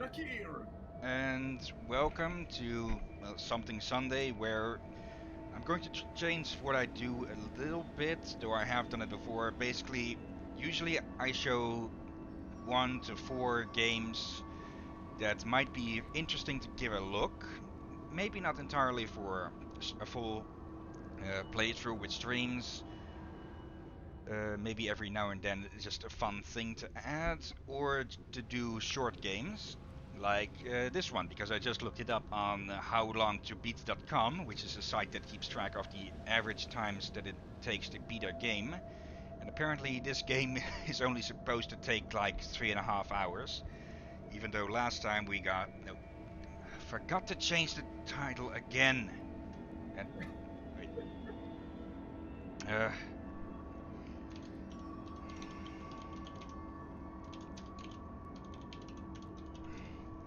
Rakir! And welcome to Something Sunday, where I'm going to change what I do a little bit, though I have done it before. Basically, usually I show 1 to 4 games that might be interesting to give a look. Maybe not entirely for a full playthrough with streams. Maybe every now and then it's just a fun thing to add, or to do short games like this one, because I just looked it up on howlongtobeat.com, which is a site that keeps track of the average times that it takes to beat a game. And apparently this game is only supposed to take like 3.5 hours, even though last time we got... No, I forgot to change the title again. And... wait.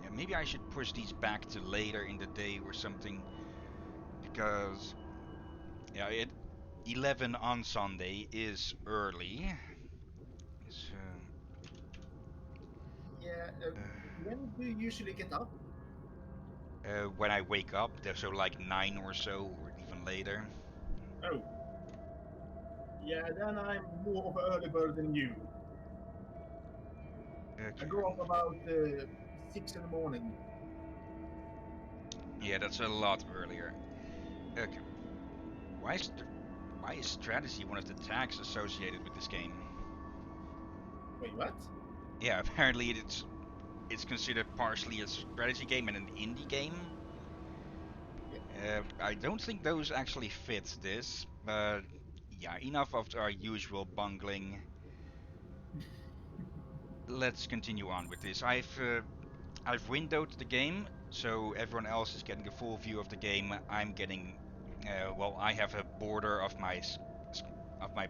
Yeah, maybe I should push these back to later in the day or something, because yeah, 11 on Sunday is early. So, Yeah, when do you usually get up? when I wake up, so like 9 or so, or even later. Oh. Yeah, then I'm more of an early bird than you. I Okay. go up about 6 in the morning. Yeah, that's a lot earlier. Okay. Why is strategy one of the tags associated with this game? Wait, what? Yeah, apparently it's considered partially a strategy game and an indie game. I don't think those actually fit this, but yeah, enough of our usual bungling. Let's continue on with this. I've windowed the game, so everyone else is getting a full view of the game. I'm getting, well, I have a border of my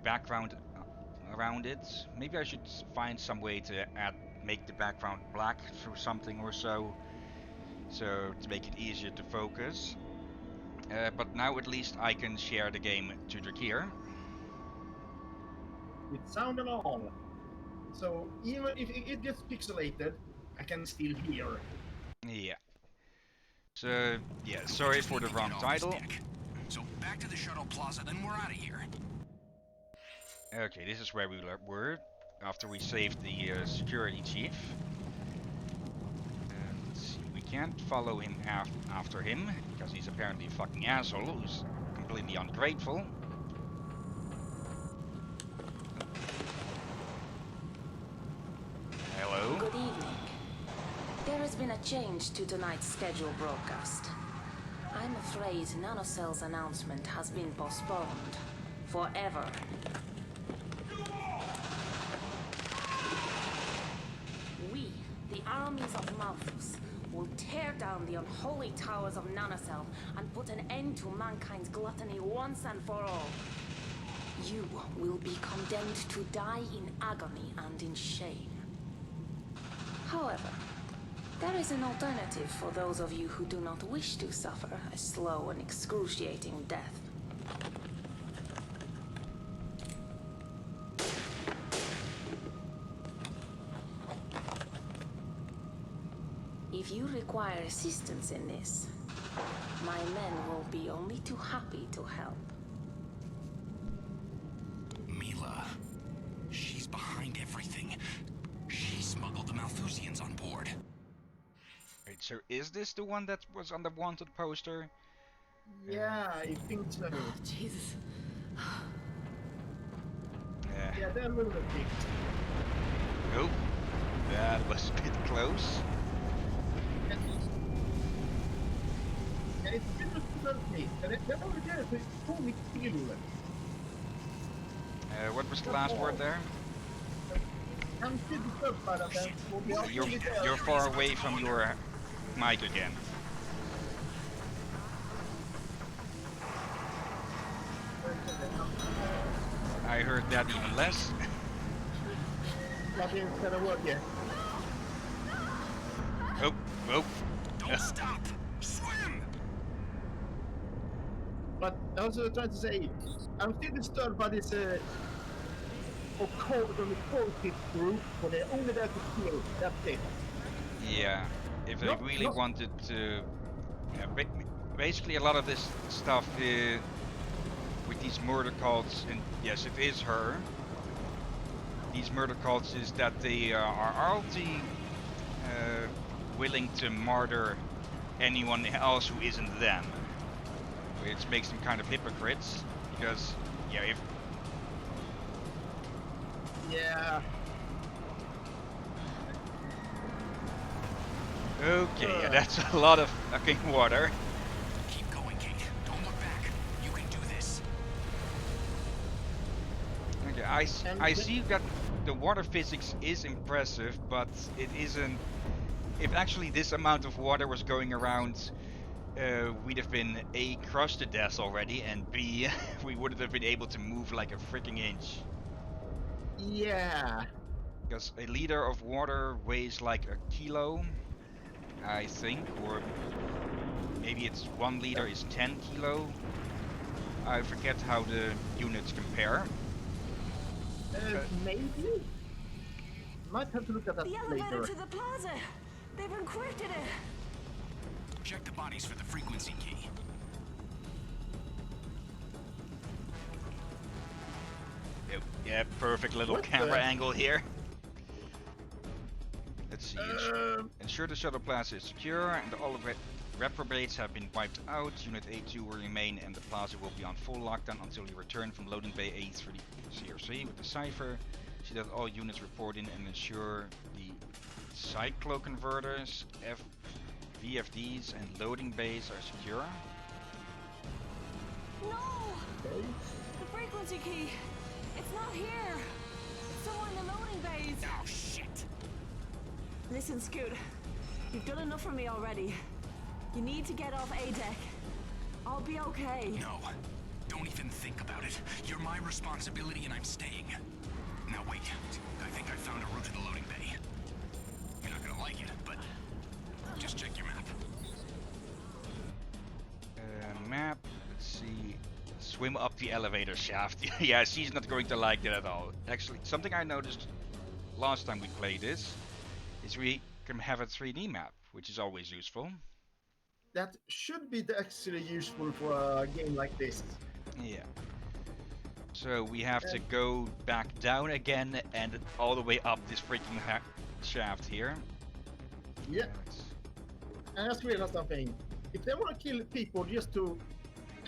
background around it. Maybe I should find some way to make the background black through something or so to make it easier to focus. But now at least I can share the game to Drakir. With sound and all. So even if it gets pixelated, I can still hear. Yeah. So, yeah, sorry for the wrong title. So back to the shuttle plaza, then we're out of here. Okay, this is where we were after we saved the security chief. Let's see, we can't follow him after him, because he's apparently a fucking asshole who's completely ungrateful. Hello? Good evening. There has been a change to tonight's scheduled broadcast. I'm afraid Nanocell's announcement has been postponed. Forever. We, the armies of Malthus, will tear down the unholy towers of Nanocell and put an end to mankind's gluttony once and for all. You will be condemned to die in agony and in shame. However, there is an alternative for those of you who do not wish to suffer a slow and excruciating death. If you require assistance in this, my men will be only too happy to help. Mila. She's behind everything. She smuggled the Malthusians on board. Wait, so is this the one that was on the wanted poster? Yeah, I think so. Jesus. Yeah, they're a little bit big. Nope. That was a bit close. And it's different me. And they're over there, so it's totally still. What was the last word there? I'm still disturbed by that. You're far away from your mic again. I heard that even less. Nothing's gonna work yet. Oh, oh. Don't stop! Swim! But I was trying to say, I'm still disturbed by this the cold pit group, but they're only there to kill. That's it. Yeah. if they No, really no. wanted to, basically a lot of this stuff with these murder cults, and yes, it is her. These murder cults is that they are ultimately willing to martyr anyone else who isn't them, which makes them kind of hypocrites. Because yeah, if okay, yeah, that's a lot of fucking water. Keep going, Kate. Don't look back. You can do this. Okay, And I see that the water physics is impressive, but it isn't. If actually this amount of water was going around, we'd have been A, crushed to death already, and B, we wouldn't have been able to move like a freaking inch. yeah. Because a liter of water weighs like a kilo, I think, or maybe it's 1 liter is 10 kilo. I forget how the units compare. Maybe. Might have to look at that The elevator later. to the plaza! They've encrypted it! Check the bodies for the frequency key. Yeah, perfect little What camera the- angle here. Let's see. Ensure the shuttle plaza is secure and all of reprobates have been wiped out. Unit A2 will remain and the plaza will be on full lockdown until you return from loading bay A3 CRC with the cipher. See that all units report in and ensure the cyclo converters, VFDs and loading bays are secure. No! Okay. The frequency key! It's not here! It's somewhere in the loading bays! Oh, shit. Listen, Scoot. You've done enough for me already. You need to get off A deck. I'll be okay. No. Don't even think about it. You're my responsibility and I'm staying. Now wait. I think I found a route to the loading bay. You're not gonna like it, but just check your map. Map. Let's see. Swim up the elevator shaft. Yeah, she's not going to like it at all. Actually, something I noticed last time we played this is we can have a 3D map, which is always useful. That should be actually useful for a game like this. Yeah. So we have to go back down again and all the way up this freaking shaft here. Yeah. And I just realized something. If they want to kill people just to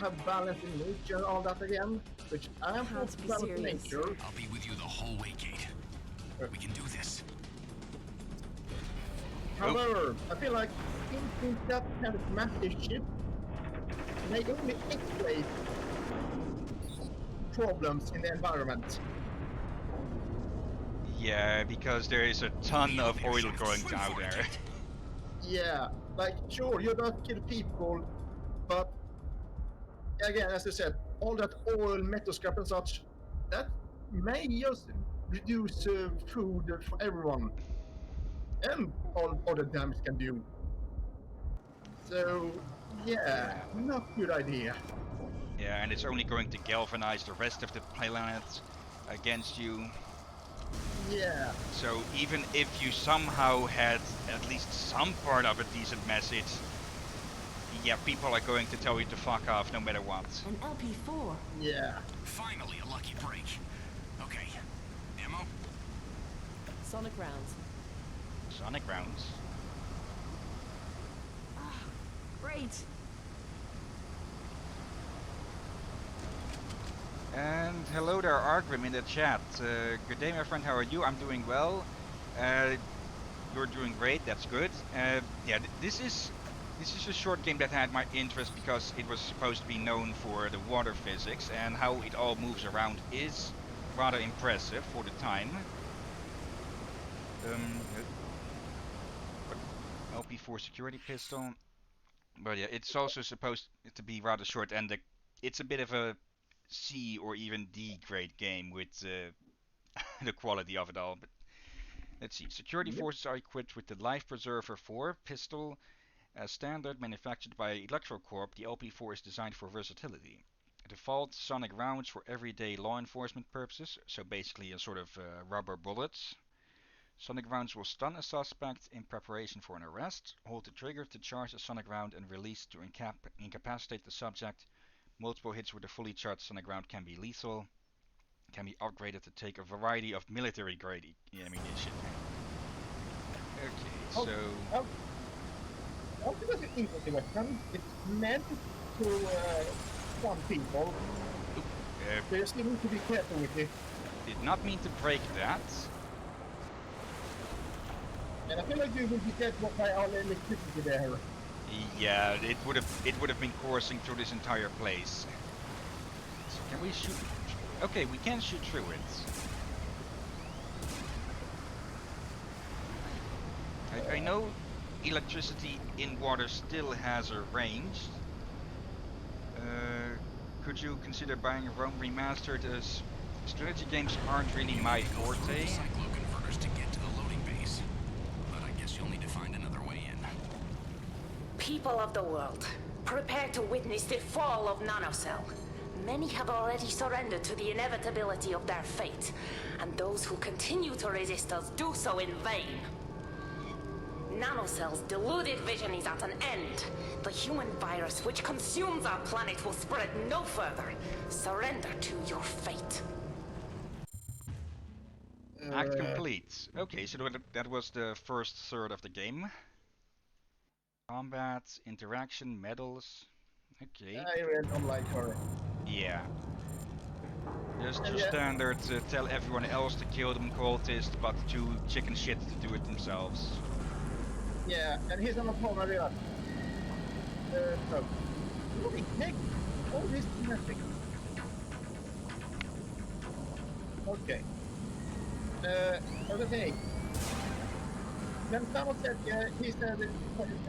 have balance in nature and all that again, which I am for Can't be balance in serious. nature. I'll be with you the whole way, Kate. We can do this. However, I feel like in that kind of massive ship may only escalate problems in the environment. Yeah, because there is a ton of oil going Swim out for it, there. Kate. Yeah, like sure, you don't kill people, but again, as I said, all that oil, metal scrap and such, that may just reduce food for everyone. And all other damage can do. So, yeah, not good idea. Yeah, and it's only going to galvanize the rest of the planet against you. Yeah, So even if you somehow had at least some part of a decent message, yeah, people are going to tell you to fuck off no matter what. An LP4. yeah. Finally, a lucky break. Okay. Ammo? Sonic rounds. Sonic rounds. Great. And hello there, Argrim in the chat. Good day, my friend. How are you? I'm doing well. You're doing great. That's good. Yeah, this is a short game that had my interest because it was supposed to be known for the water physics, and how it all moves around is rather impressive for the time. LP4 security pistol. But yeah, it's also supposed to be rather short, and it's a bit of a C or even D grade game with the quality of it all. But let's see. Security forces are equipped with the Life Preserver 4 pistol. As standard, manufactured by Electrocorp, the LP4 is designed for versatility. Default sonic rounds for everyday law enforcement purposes, so basically a sort of rubber bullets. Sonic rounds will stun a suspect in preparation for an arrest. Hold the trigger to charge a sonic round and release to incapacitate the subject. Multiple hits with a fully charged sonic round can be lethal. Can be upgraded to take a variety of military grade ammunition. Okay, so I think that's an interesting weapon. It's meant to stun people. So you still need to be careful with it. Did not mean to break that. And I feel like you will be dead by all the electricity there. Yeah, it would have been coursing through this entire place. So can we shoot? Okay, we can shoot through it. I know electricity in water still has a range. Could you consider buying Rome Remastered, as strategy games aren't really my forte? Cyclo-converters to get to the loading base. But I guess you'll need to find another way in. People of the world, prepare to witness the fall of Nanocell. Many have already surrendered to the inevitability of their fate, and those who continue to resist us do so in vain. Nanocell's deluded vision is at an end. The human virus which consumes our planet will spread no further. Surrender to your fate. Act complete. Okay, so that was the first third of the game. Combat, interaction, medals. Okay. I really don't like her. Yeah. Just your standard tell everyone else to kill them cultists, but too chicken shit to do it themselves. Yeah, and he's on the phone redan. No. Holy heck! All this nothing. Okay. Okay. When someone said, he said,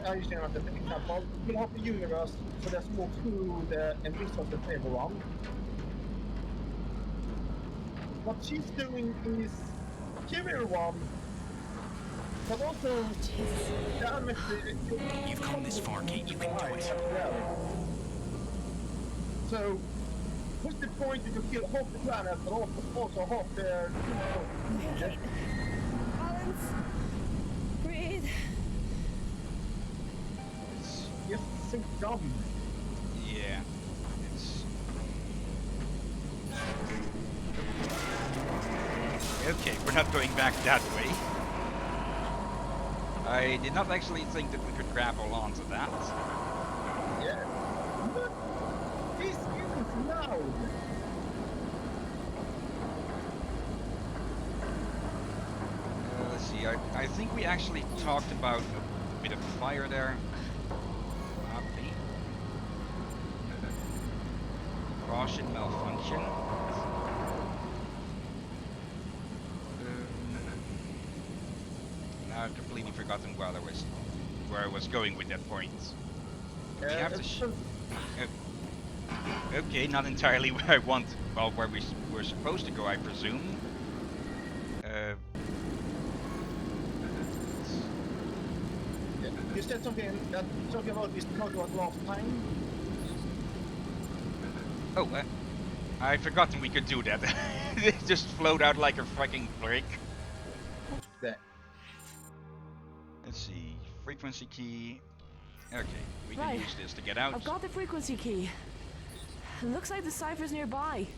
I used to as an example, we'll have the universe so there's more food and resources for everyone. What she's doing is kill everyone, but also damage the... You've come this far, Kate. You can do it. So, what's the point if you kill half the planet, but also half the... Balance. Breathe. It's just so dumb. Yeah. It's... Okay, we're not going back that way. I did not actually think that we could grapple onto that. Yeah. But this is loud. Let's see, I think we actually talked about a bit of fire there. Copy. Caution malfunction. Now I've completely forgotten where I was going with that point. We have to okay, not entirely where I want. Well, where we're supposed to go, I presume. You said something about this project last time. Oh, I'd forgotten we could do that. It just flowed out like a fucking brick. There. Let's see, frequency key. Okay, we can Right. use this to get out. I've got the frequency key. Looks like the cipher's nearby.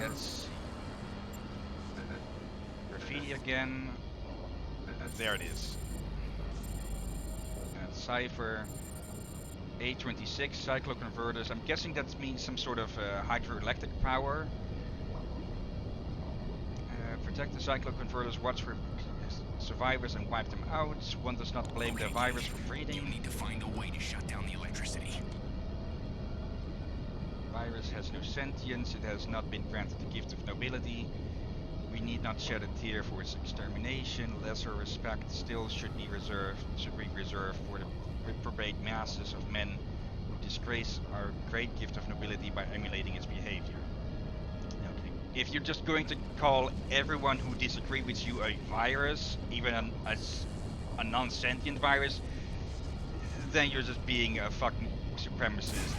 Let's see. Graffiti again. There it is. And cipher. A26 cycloconverters. I'm guessing that means some sort of hydroelectric power. Protect the cycloconverters, watch for survivors and wipe them out. One does not blame the virus for You breeding. need to find a way to shut down the electricity. Virus has no sentience, it has not been granted the gift of nobility. We need not shed a tear for its extermination. Lesser respect still should be reserved for the reprobate masses of men who disgrace our great gift of nobility by emulating its behavior. Okay. If you're just going to call everyone who disagree with you a virus, even a non-sentient virus, then you're just being a fucking supremacist.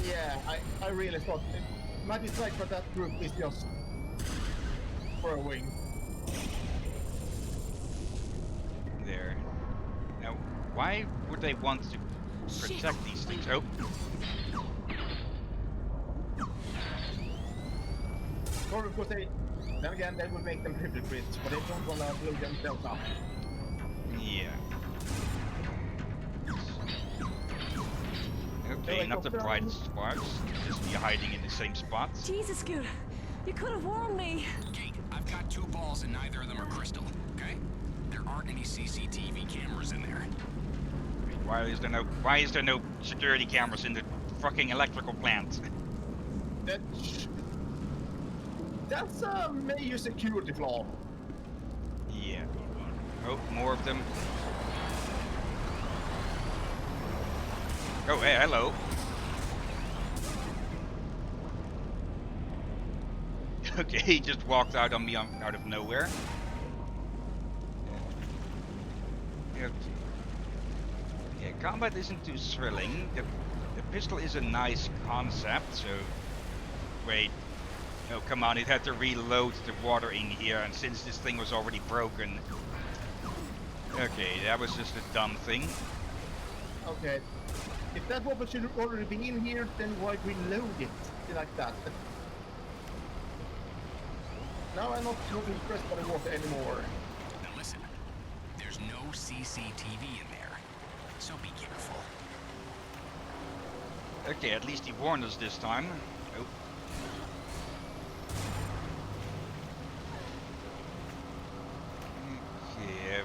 Yeah, I really thought my dislike for that group is just throwing. There. Now, why would they want to protect these things? Oh, Or because they, then again, that would make them hypocrites, but they don't want to blow themselves up. yeah. Okay, Like not the a friend. brightest sparks. Just be hiding in the same spot. Jesus, Scoot. You could have warned me. Kate, I've got 2 balls and neither of them are crystal, okay? There aren't any CCTV cameras in there. Why is there no security cameras in the fucking electrical plant? That's a major security flaw. Yeah. Oh, more of them. Oh, hey, hello. Okay, he just walked out on me out of nowhere. Okay. Yeah, combat isn't too thrilling. The pistol is a nice concept, so... Wait. Oh, come on, it had to reload the water in here, and since this thing was already broken... Okay, that was just a dumb thing. Okay. If that weapon should already be in here, then why reload it like that? Now I'm not impressed by the water anymore. Now listen, there's no CCTV in there, so be careful. Okay, at least he warned us this time. Oh. Yeah,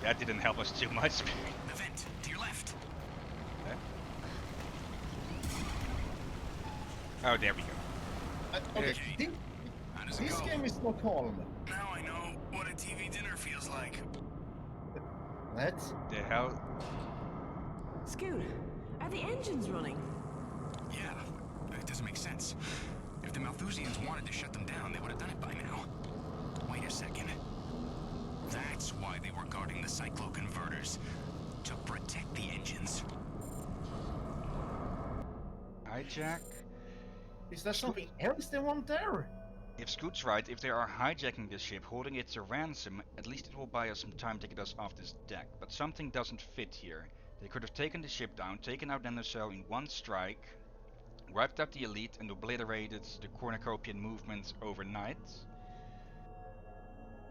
that didn't help us too much. The vent, to your left. Oh, there we go. Okay, Okay. How does it this go? game is not calm. Now I know what a TV dinner feels like. What? The hell? Scoot, are the engines running? Yeah, it doesn't make sense. If the Malthusians wanted to shut them down, they would have done it by now. Wait a second. That's why they were guarding the cyclo-converters. To protect the engines. Hijack? Is there something else they want there? If Scoot's right, if they are hijacking this ship, holding it to ransom, at least it will buy us some time to get us off this deck. But something doesn't fit here. They could have taken the ship down, taken out NSO in one strike, wiped out the elite and obliterated the cornucopian movement overnight.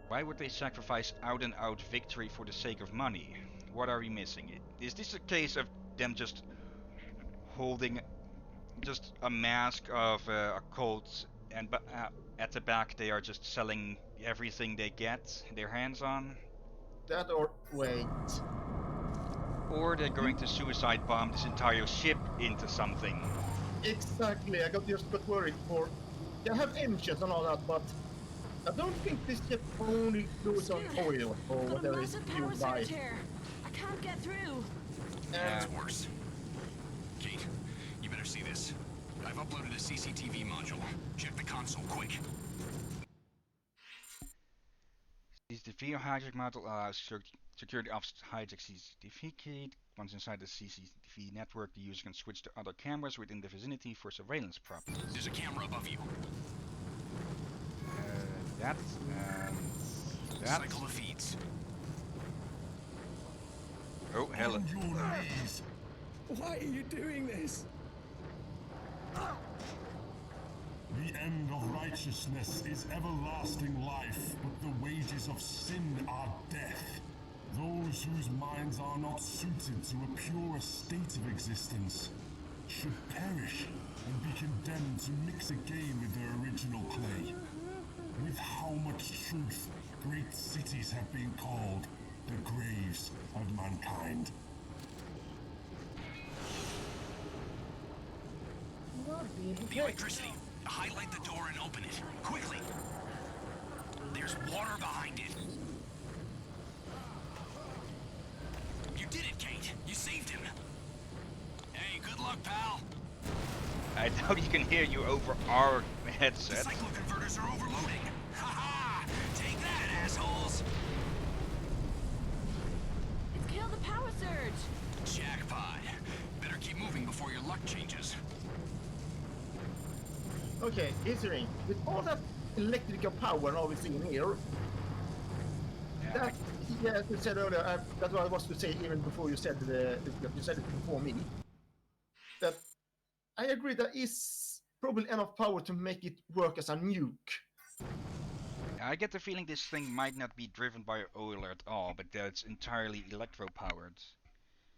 Why would they sacrifice out-and-out victory for the sake of money? What are we missing? Is this a case of them just holding just a mask of a cult, and at the back they are just selling everything they get their hands on? That or wait. Or they're going to suicide bomb this entire ship into something. Exactly, I just got worried for... They have engines and all that, but... I don't think this ship only goes on oil or Got a whatever is massive power fueled by. surge here. I can't get through. It's worse. Kate, you better see this. I've uploaded a CCTV module. Check the console quick. CCTV hijack model allows security officers to hijack CCTV key. Once inside the CCTV network, the user can switch to other cameras within the vicinity for surveillance purposes. There's a camera above you. That and that. Cycle of feeds. Oh, hell. On your knees. Why are you doing this? The end of righteousness is everlasting life, but the wages of sin are death. Those whose minds are not suited to a purer state of existence should perish and be condemned to mix again with their original clay. With how much truth great cities have been called the graves of mankind. The electricity. Highlight the door and open it. Quickly. There's water behind it. You did it, Kate. You saved him. Hey, good luck, pal. I doubt he can hear you over our The headset. cyclo-converters are overloading. Ha-ha! Take that, assholes! It's killed the power surge. Jackpot. Better keep moving before your luck changes. Okay, Isring, with all that electrical power now we see in here, Yeah, that, as you said earlier, that's what I was to say even before you said you said it before me, that I agree that is probably enough power to make it work as a nuke. I get the feeling this thing might not be driven by oil at all, but that it's entirely electro-powered.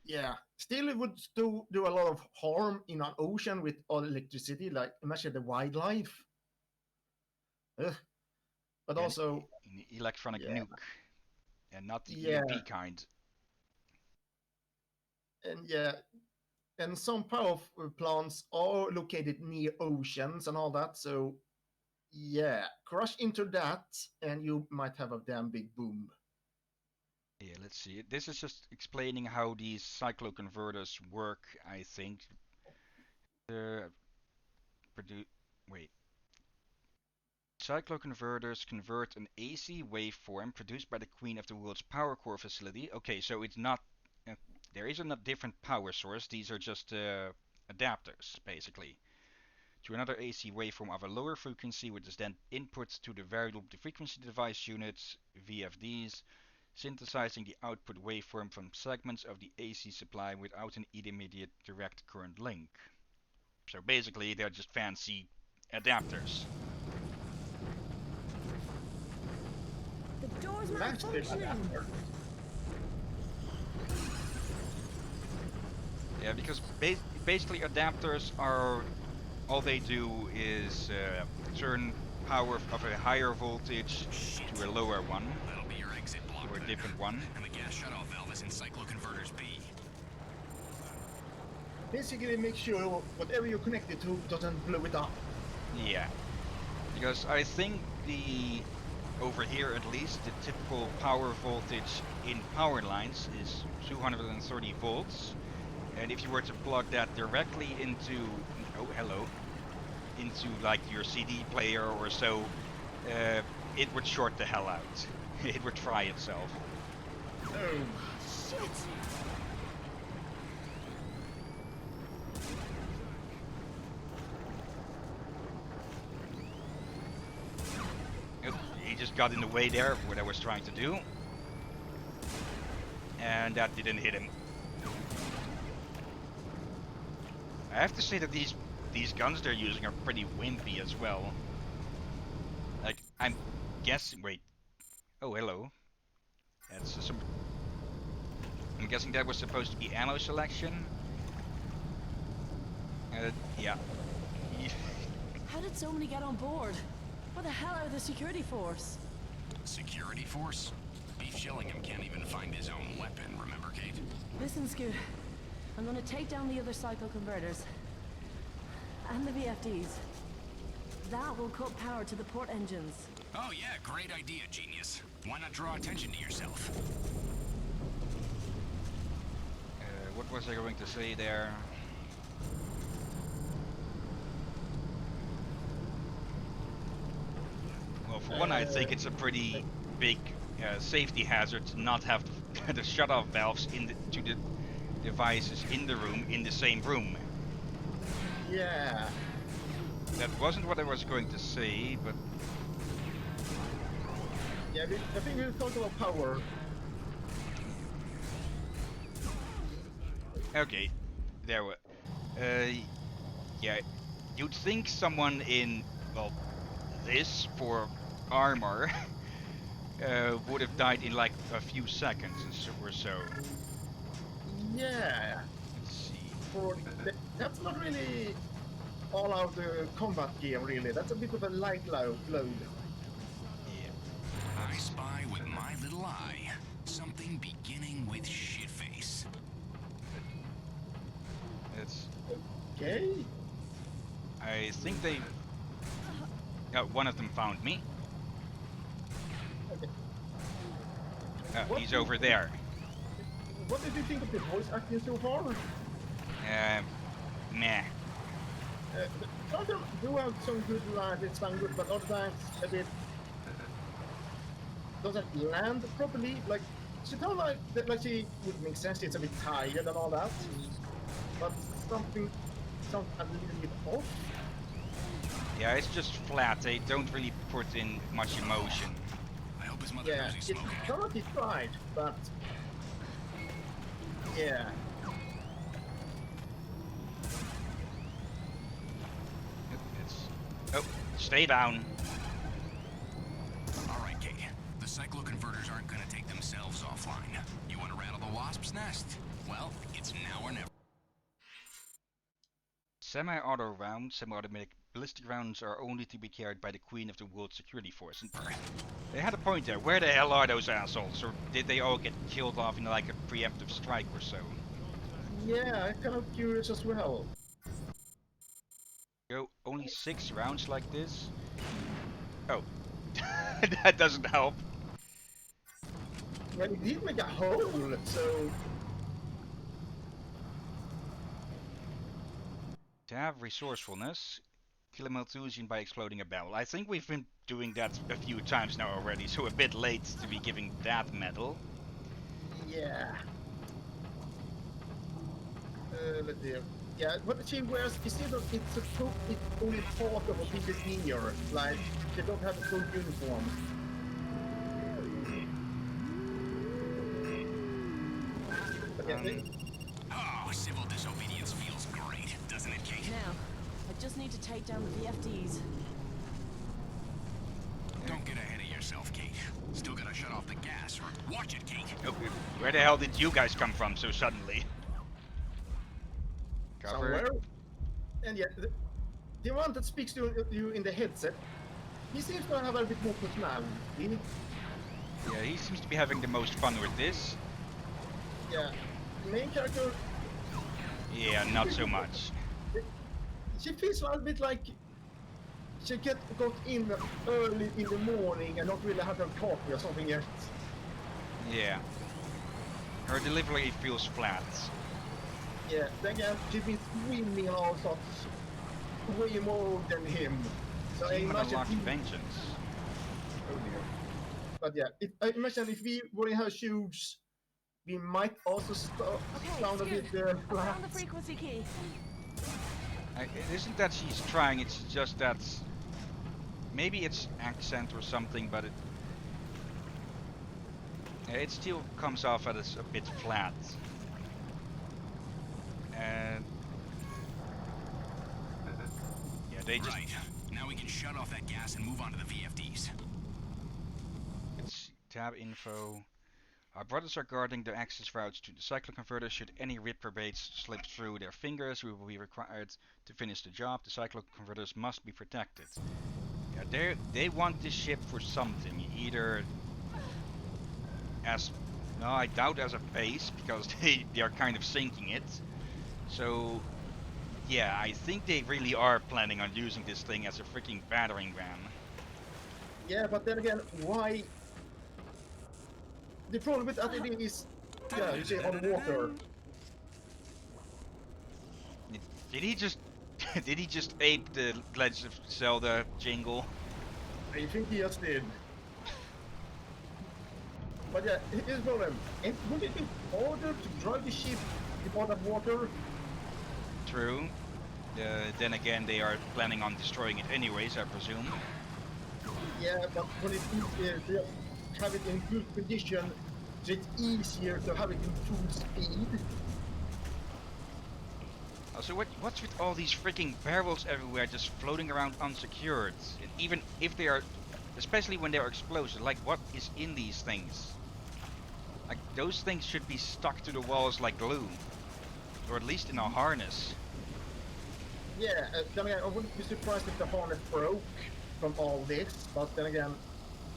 Yeah, still it would do a lot of harm in an ocean with all electricity, like imagine the wildlife. Ugh. But Yeah, also, an electronic yeah, nuke, and not the yeah, EMP kind. and yeah, and some power plants are located near oceans and all that, so yeah, crush into that and you might have a damn big boom. Yeah, let's see. This is just explaining how these cycloconverters work, I think. Uh, produ Wait. Cycloconverters convert an AC waveform produced by the Queen of the World's power core facility. Okay, so it's not. Uh, there isn't a different power source. These are just adapters, basically, to another AC waveform of a lower frequency, which is then input to the variable frequency device units (VFDs), synthesizing the output waveform from segments of the AC supply without an immediate direct current link. So basically, they're just fancy adapters. The door's Massive malfunctioning. adapter. Yeah, because basically adapters are all they do is turn power of a higher voltage Shit. to a lower one, That'll be your exit block or a then. different one. And the gas shutoff valve is in cycloconverters B. Basically make sure whatever you're connected to doesn't blow it up. Yeah, because I think over here at least, the typical power voltage in power lines is 230 volts. And if you were to plug that directly into, oh hello, into like your CD player or so, it would short the hell out. It would fry itself. Oh, Shit! He just got in the way there of what I was trying to do. And that didn't hit him. I have to say that these guns they're using are pretty wimpy as well. Like, I'm guessing, wait. Oh, hello. That's some... I'm guessing that was supposed to be ammo selection. Yeah. How did so many get on board? What the hell are the security force? Security force? Beef Shillingham can't even find his own weapon, remember, Kate? Listen, Scoot. I'm gonna take down the other cycloconverters. And the VFDs. That will cut power to the port engines. Oh yeah, great idea, genius. Why not draw attention to yourself? What was I going to say there? Well, for one, I think it's a pretty big safety hazard to not have the shut-off valves to the devices in the room in the same room. yeah. That wasn't what I was going to say, but Yeah, I think we talked about power. okay, there we. Yeah, you'd think someone in this for armor would have died in like a few seconds or so. Yeah. Let's see. That's not really all out combat gear, really. That's a bit of a light load. Yeah. I spy with my little eye something beginning with shitface. It's. Okay. I think they. One of them found me. What He's do- over there. What did you think of the voice acting so far? Meh. Some of them do have some good lines, it's fun good, but other times a bit doesn't land properly. Like she told like she would make sense. It's a bit tired and all that, but something a little bit off. Yeah, it's just flat. They don't really put in much emotion. I hope his mother Yeah, knows he's it's smoking. currently tried, but yeah. It's oh, stay down. All right, Kate. The cycloconverters aren't gonna take themselves offline. You want to rattle the wasp's nest? Well, it's now or never. Semi-auto rounds, semi-automatic ballistic rounds are only to be carried by the Queen of the World Security Force. And they had a point there. Where the hell are those assholes? Or did they all get killed off in like a preemptive strike or so? Yeah, I'm kind of curious as well. Go only 6 rounds like this? Oh, that doesn't help. Well, it did make a hole, so To have resourcefulness, kill a Malthusian by exploding a barrel. I think we've been doing that a few times now already, so a bit late to be giving that medal. yeah. Let's see. Yeah, but she wears, you see that it's only part of a bigger gear, like, she don't have a full uniform. But yeah, Oh, civil disobedience feels great, doesn't it, Kate? Now, I just need to take down the VFDs. Don't get ahead of yourself, Kate. Still gotta shut off the gas, or watch it, Kate. Oh, where the hell did you guys come from so suddenly? Cover. somewhere. And yeah, the one that speaks to you in the headset, he seems to have a bit more personality. Yeah, he seems to be having the most fun with this. Yeah, the main character, Yeah, not so much. she feels a bit like she got in early in the morning and not really had her coffee or something yet. Yeah. Her delivery feels flat. Yeah, then again, she's been screaming and all sorts way more than him. So I Demon imagine unlocks vengeance. Oh dear. But yeah, I imagine if we were in her shoes, we might also Okay, sound a bit Stu, I flat. found the frequency key. It isn't that she's trying, it's just that maybe it's accent or something, but it still comes off as a bit flat. And yeah, they just Right. Now we can shut off that gas and move on to the VFDs. it's tab info. Our brothers are guarding their access routes to the cycloconverter. Should any reprobates slip through their fingers, we will be required to finish the job. The cycloconverters must be protected. Yeah, they want this ship for something. Either as... No, I doubt as a base, because they are kind of sinking it. So, yeah, I think they really are planning on using this thing as a freaking battering ram. Yeah, but then again, why? The problem with that idea is, yeah, you say on water. Did he just... did he just ape the Legend of Zelda jingle? I think he just did. But yeah, here's the problem. And would it be harder to drive the ship upon that water? True. Then again, they are planning on destroying it anyways, I presume. Yeah, but when it is to have it in good condition, it's easier to have it in full speed. Also, what's with all these freaking barrels everywhere just floating around unsecured? Even if they are, especially when they are explosive, like what is in these things? Like those things should be stuck to the walls like glue, or at least in a harness. Yeah, then again, I wouldn't be surprised if the harness broke from all this, but then again,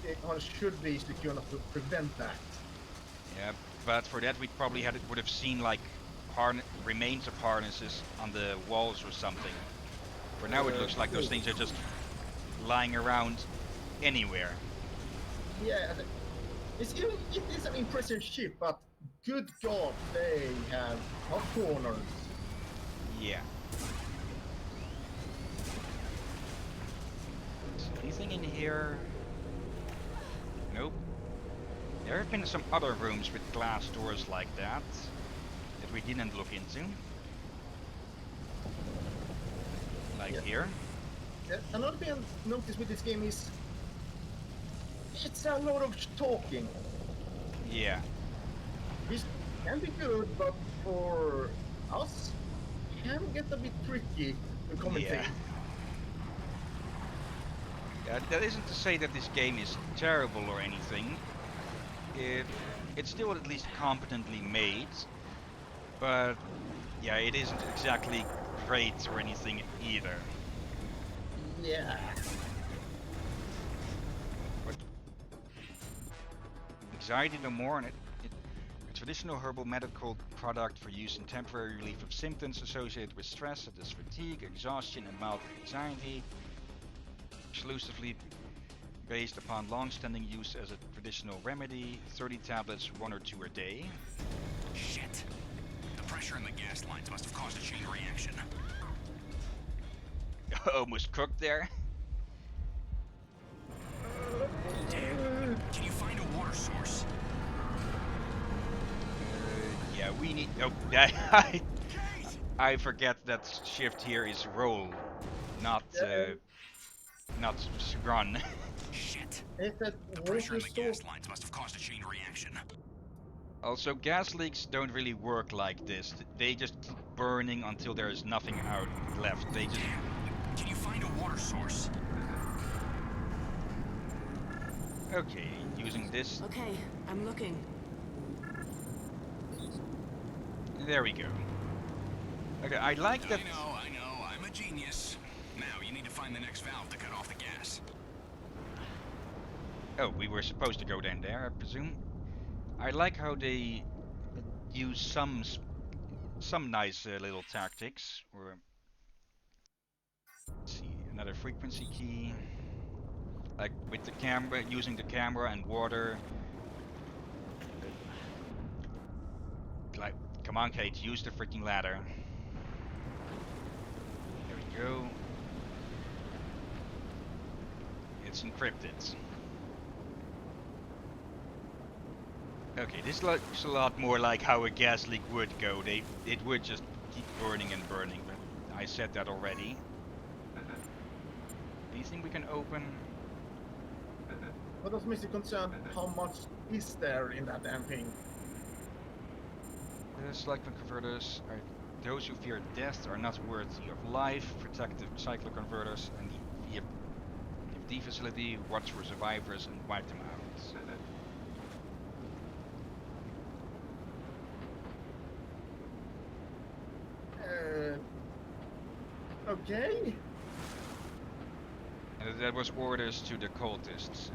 the harness should be secure enough to prevent that. Yeah, but for that we probably would have seen like remains of harnesses on the walls or something. For now it looks like those things are just lying around anywhere. Yeah, it is an impressive ship, but good God, they have hot corners. Yeah. Is anything in here? Nope. There have been some other rooms with glass doors like that we didn't look into. Like here. Another thing I noticed with this game is it's a lot of talking. Yeah. This can be good, but for us, can get a bit tricky to commentate. Yeah, that isn't to say that this game is terrible or anything. It's still at least competently made, but yeah, it isn't exactly great or anything either. Yeah. But anxiety no more, and a traditional herbal medical product for use in temporary relief of symptoms associated with stress such as fatigue, exhaustion, and mild anxiety. Exclusively based upon long-standing use as a traditional remedy, 30 tablets, 1 or 2 a day. Shit. The pressure in the gas lines must have caused a chain reaction. Almost cooked there. Damn. Can you find a water source? Yeah, we need. Oh, I forget that shift here is roll, not run. Shit. It's that The pressure in the water gas source. lines must have caused a chain reaction. Also, gas leaks don't really work like this. They just keep burning until there is nothing out left. They just. Damn. Can you find a water source? Okay, using this. Okay, I'm looking. There we go. Okay, I like that. I know, I'm a genius. Now you need to find the next valve to cut off the gas. Oh, we were supposed to go down there, I presume. I like how they use some nice little tactics. Or let's see, another frequency key. Like with the camera, using the camera and water. Like, come on, Kate, use the freaking ladder. There we go. It's encrypted. Okay, this looks a lot more like how a gas leak would go. It would just keep burning and burning, but I said that already. Anything we can open? What does Mr. concern? How much is there in that damn thing? The cyclone converters are those who fear death are not worthy of life. Protective cyclone converters and the VFD facility watch for survivors and wipe them out. Okay. That was orders to the cultists.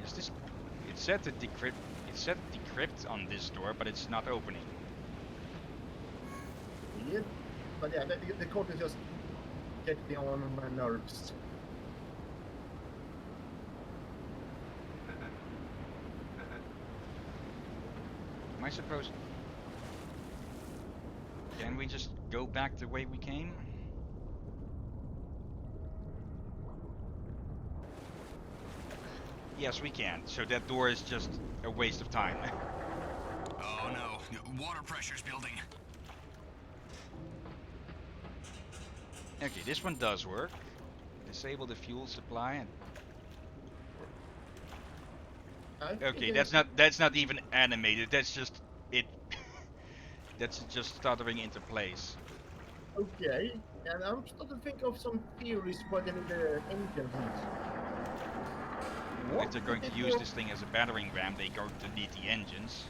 Is this? It said to decrypt. It said decrypt on this door, but it's not opening. Yeah. But yeah, the code is just getting on my nerves. Am I supposed? Can we just go back the way we came? Yes, we can. So that door is just a waste of time. Oh no, water pressure's building. Okay, this one does work. Disable the fuel supply. And okay, that's not even animated. That's just it. That's just stuttering into place. Okay, and I'm starting to think of some theories about the engine heat. If they're going to use this thing as a battering ram, they're going to need the engines.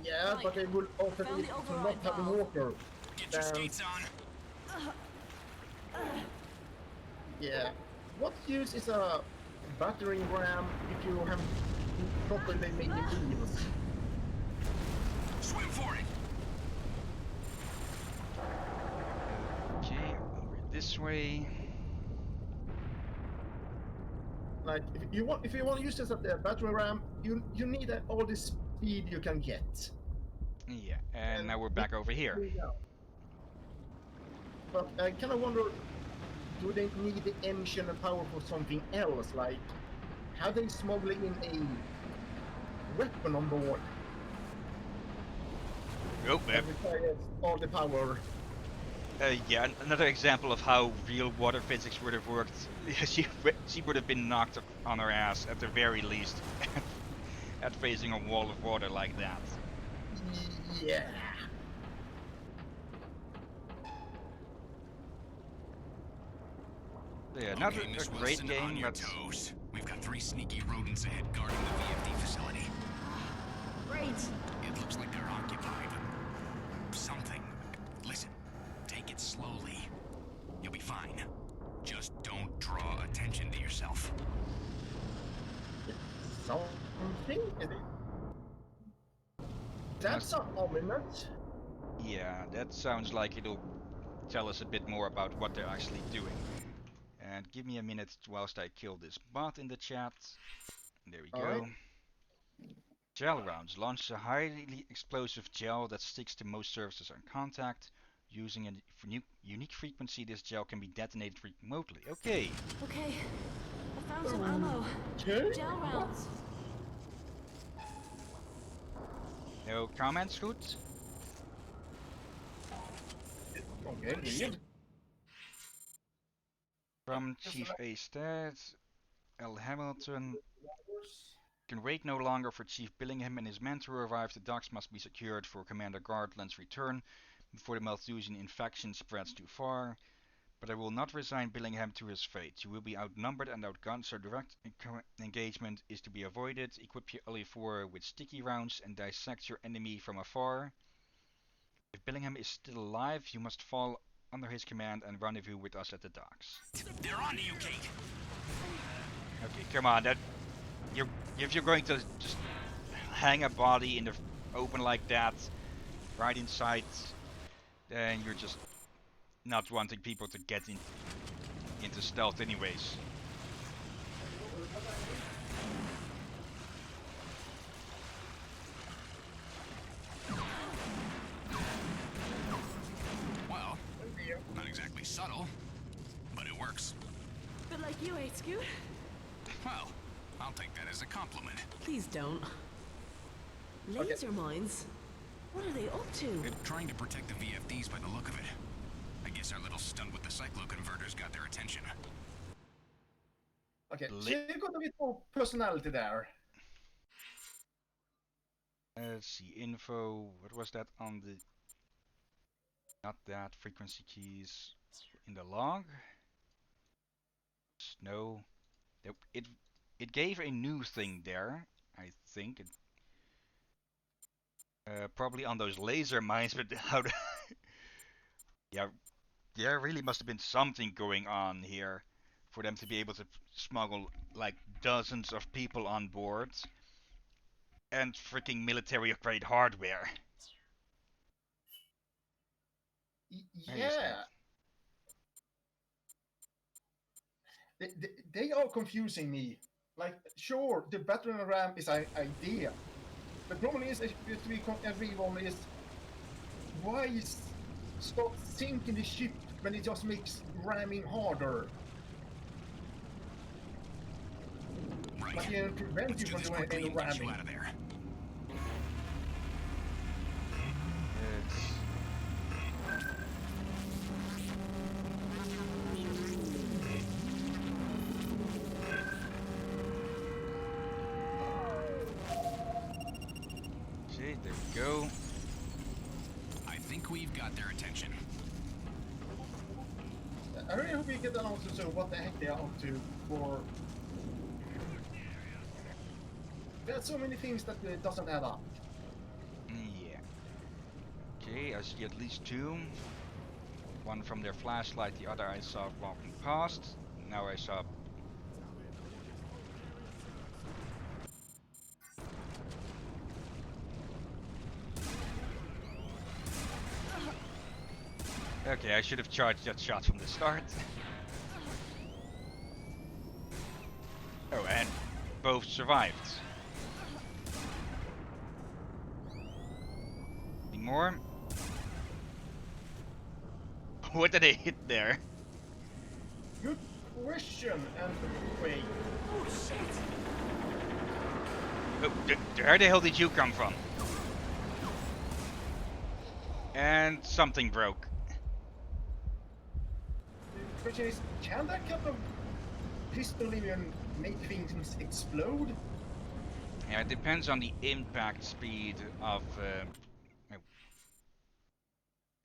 Yeah, but they will offer Found it the to not override having valve. water. Get your skates on. Yeah. What use is a battering ram if you haven't properly made the wheels? Swim for it. Okay, over this way. Like if you want to use this as a battering ram, you need all the speed you can get. Yeah, and now we're back over here. But I kind of wonder, do they need the engine and power for something else? Like, have they smuggling in a weapon on board Nope, that requires all the power? Yeah, another example of how real water physics would have worked. She would have been knocked on her ass at the very least at facing a wall of water like that. Yeah. So yeah, not Okay, a Miss great Wilson, game, on your but toes. We've got 3 sneaky rodents ahead guarding the VFD facility. Great. It looks like they're occupied with something. Listen, take it slowly. You'll be fine. Just don't draw attention to yourself. Something? Is it? That's an ominous. yeah, that sounds like it'll tell us a bit more about what they're actually doing. And give me a minute whilst I kill this bot in the chat. There we go. Alright. Gel rounds. Launch a highly explosive gel that sticks to most surfaces on contact. Using a unique frequency, this gel can be detonated remotely. Okay. Okay. I found some ammo. Okay. Gel rounds. No comments, good? Okay, weird. From Chief A. Stats, L. Hamilton. Can wait no longer for Chief Billingham and his men to arrive. The docks must be secured for Commander Gardland's return before the Malthusian infection spreads too far. But I will not resign Billingham to his fate. You will be outnumbered and outgunned, so direct engagement is to be avoided. Equip your LE4 with sticky rounds and dissect your enemy from afar. If Billingham is still alive, you must fall under his command and rendezvous with us at the docks. They're on to you, Kate. Okay, come on. If you're going to just hang a body in the open like that, right inside, then you're just not wanting people to get into stealth anyways. Well, not exactly subtle, but it works. Bit like you, 8-Scoot. Well, I'll take that as a compliment. Please don't. Laser mines? What are they up to? They're trying to protect the VFDs by the look of it. I guess our little stunt with the cyclo-converters got their attention. Okay, she got a bit more personality there. Let's see, info. What was that on the? Not that frequency keys in the log. No, it gave a new thing there. I think it. Probably on those laser mines, but how? Yeah, there really must have been something going on here for them to be able to smuggle like dozens of people on board and freaking military grade hardware. Yeah. They are confusing me. Like, sure, the veteran ramp is an idea. The problem is, everyone is, why stop sinking the ship when it just makes ramming harder? Right. Like, it prevents you from this doing quickly any and get you ramming. out of there. See, there we go. I think we've got their attention. I really hope we get an answer to what the heck they are up to for... There's so many things that doesn't add up. Yeah. Okay, I see at least two. One from their flashlight, the other I saw walking past. Now I saw... Okay, I should have charged that shot from the start. Oh, and both survived. Any more? What did they hit there? Good question, and wait. Oh, shit! Oh, where the hell did you come from? And something broke. question is, can that kind of pistol even make things explode? Yeah, it depends on the impact speed of.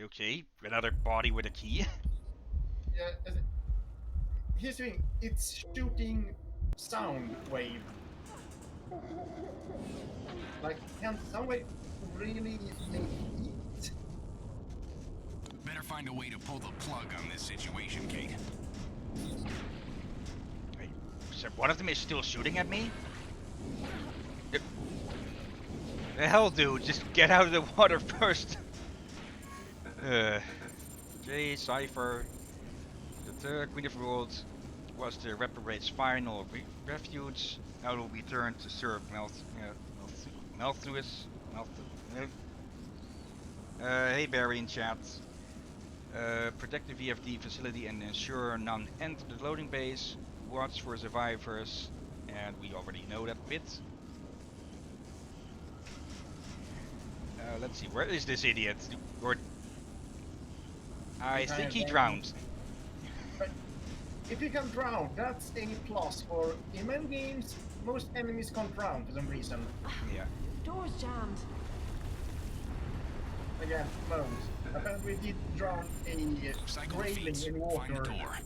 Okay, another body with a key. Yeah, here's the thing, it's shooting sound wave. Like, can sound wave really make heat? Better find a way to pull the plug on this situation, Kate. Wait, so one of them is still shooting at me? The hell, dude? Just get out of the water first. Jay, Cypher, the Queen of the World was the Reparate's final refuge. Now will we turn to serve Malthus. Hey Barry in chat. Protect the VFD facility and ensure none enter the loading base. Watch for survivors, and we already know that bit. Let's see, where is this idiot? I think he drowned. But if you can drown, that's a plus for... In many games, most enemies can't drown for some reason. Yeah. Door's jammed. Again, most. Apparently we did drown a Cycle railing feeds. in Find the water. door.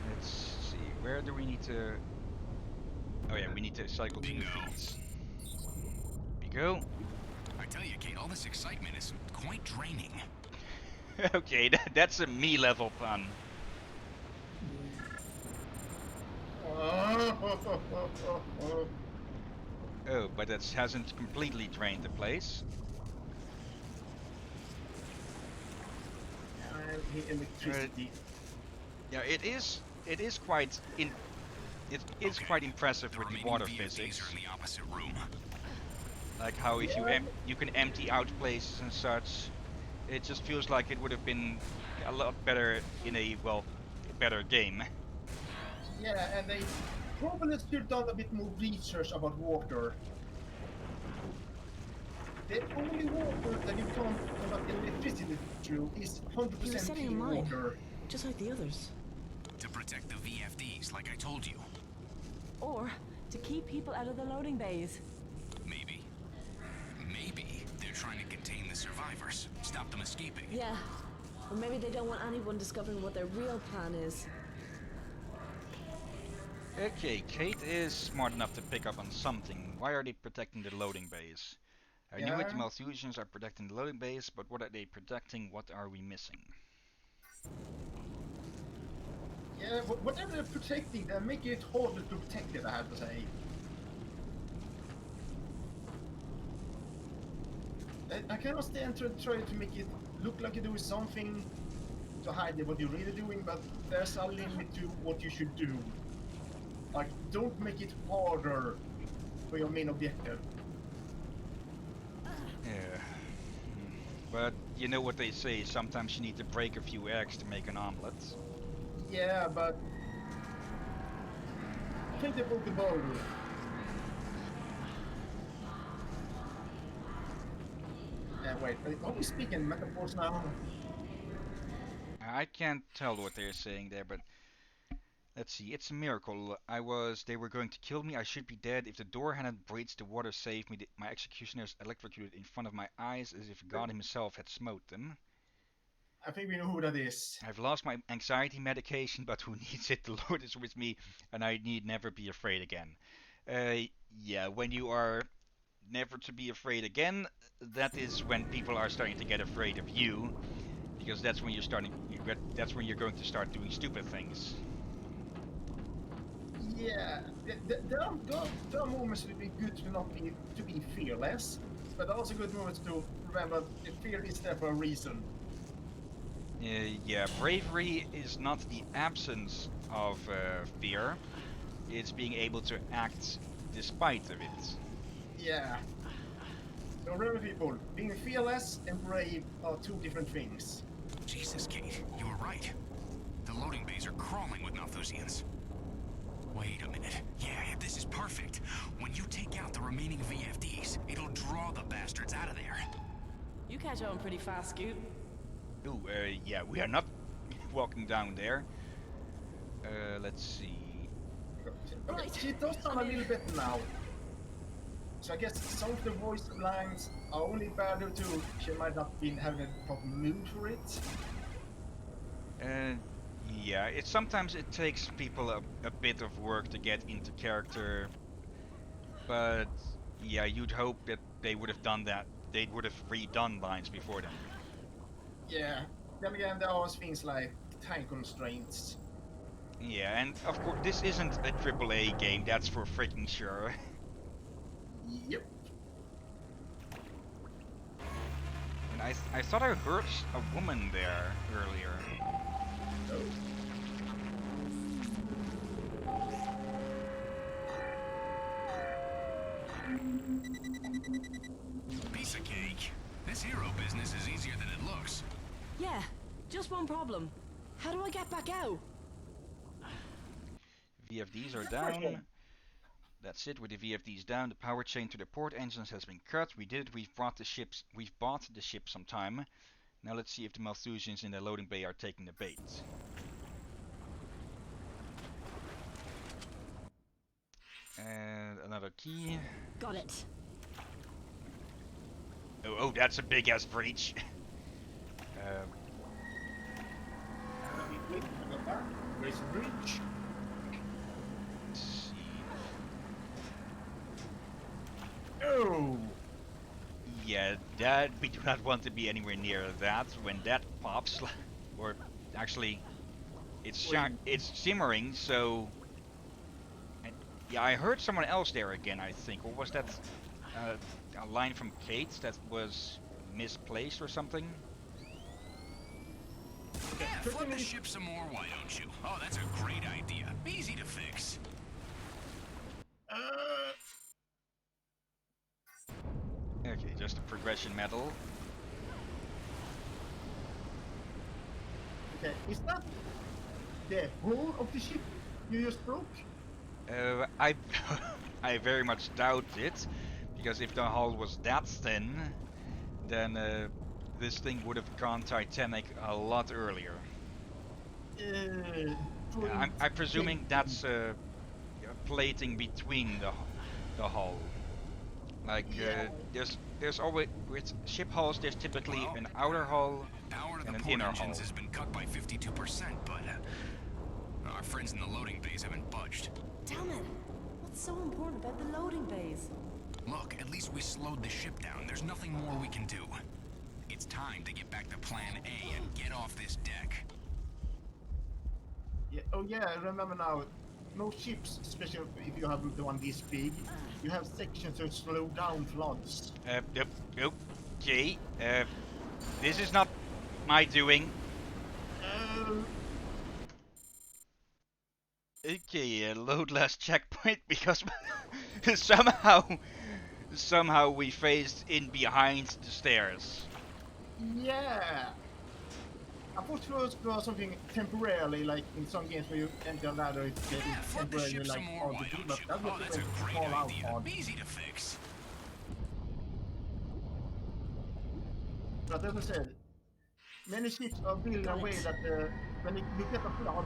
Let's see, where do we need to... Oh yeah, we need to cycle to the Bingo. feeds. We go. I tell you, Kate, all this excitement is quite draining. Okay, that's a me level pun. Oh, but that hasn't completely drained the place. And the electricity. Yeah, it is quite quite impressive The with the remaining water VFDs physics. are in the opposite room. Like how if you can empty out places and such, it just feels like it would have been a lot better in a better game. Yeah, and they probably should have done a bit more research about water. The only water that you can't conduct electricity through is He was 100% setting a pure mine, water. just like the others. To protect the VFDs, like I told you. Or to keep people out of the loading bays. Maybe. Maybe they're trying to contain the survivors. Stop them escaping. Yeah. Or maybe they don't want anyone discovering what their real plan is. Okay, Kate is smart enough to pick up on something. Why are they protecting the loading bays? I knew it, the Yeah. Malthusians are protecting the loading base, but what are they protecting? What are we missing? Yeah, whatever they're protecting, they're making it harder to protect it, I have to say. I cannot stand to try to make it look like you're doing something to hide what you're really doing, but there's a limit to what you should do. Like, don't make it harder for your main objective. Yeah. But you know what they say, sometimes you need to break a few eggs to make an omelet. Yeah, but... think about the bowl. Wait, are we speaking metaphors now? I can't tell what they're saying there, but let's see, it's a miracle. They were going to kill me, I should be dead. If the door hadn't breached, the water saved me. My executioners electrocuted in front of my eyes as if God himself had smote them. I think we know who that is. I've lost my anxiety medication, but who needs it? The Lord is with me, and I need never be afraid again. Yeah, when you are never to be afraid again, that is when people are starting to get afraid of you, because that's when that's when you're going to start doing stupid things. Yeah, there are moments it would be good to be fearless, but also good moments to remember that fear is there for a reason. Yeah, bravery is not the absence of fear, it's being able to act despite of it. Yeah. So remember people, being fearless and brave are two different things. Jesus, Kate, you were right. The loading bays are crawling with Malthusians. Wait a minute. Yeah, this is perfect. When you take out the remaining VFDs, it'll draw the bastards out of there. You catch on pretty fast, Scoot. Ooh, yeah, we are not walking down there. Let's see. Okay, Right. she does sound a little bit now. So I guess some of the voice lines are only bad due to she might not been having a proper mood for it. Yeah, sometimes it takes people a bit of work to get into character, but yeah, you'd hope that they would have done that. They would have redone lines before then. Yeah. Then again, there are things like time constraints. Yeah, and of course, this isn't a AAA game, that's for freaking sure. Yep. And I thought I heard a woman there earlier. Oh. Piece of cake. This hero business is easier than it looks. Yeah, just one problem. How do I get back out? VFDs are down. That's it. With the VFDs down, the power chain to the port engines has been cut. We did it. We've bought the ship some time. Now let's see if the Malthusians in the loading bay are taking the bait. And another key. Got it. Oh, that's a big ass breach. Wait, I got that. Where's the bridge? Let's see. Oh! Yeah, that we do not want to be anywhere near that when that pops. Or actually, it's simmering. So, yeah, I heard someone else there again. I think, or was that a line from Kate that was misplaced or something? Yeah, flood the ship some more, why don't you? Oh, that's a great idea. Easy to fix. Okay, just a progression medal. Okay, is that the hull of the ship you just broke? I I very much doubt it, because if the hull was that thin, then this thing would have gone Titanic a lot earlier. I'm presuming that's plating between the hull. Like there's always with ship hulls there's typically an outer hull Power to the and an port inner hull. engines has been cut by 52%, but our friends in the loading bays haven't budged. Damn it. What's so important about the loading bays? Look, at least we slowed the ship down. There's nothing more we can do. It's time to get back to Plan A and get off this deck. Yeah, oh yeah, I remember now. Most ships, especially if you have the one this big, you have sections to slow down floods. Okay. This is not my doing. Okay, load last checkpoint because somehow we phased in behind the stairs. Yeah. I thought it was something temporarily, like in some games where you enter a ladder, it's Flood the temporarily ship like some more, hard why to do, don't but you? that Oh, was that's a great fall out idea. hard. Easy to fix. But as I said, many ships are built in a way that when you get a flood,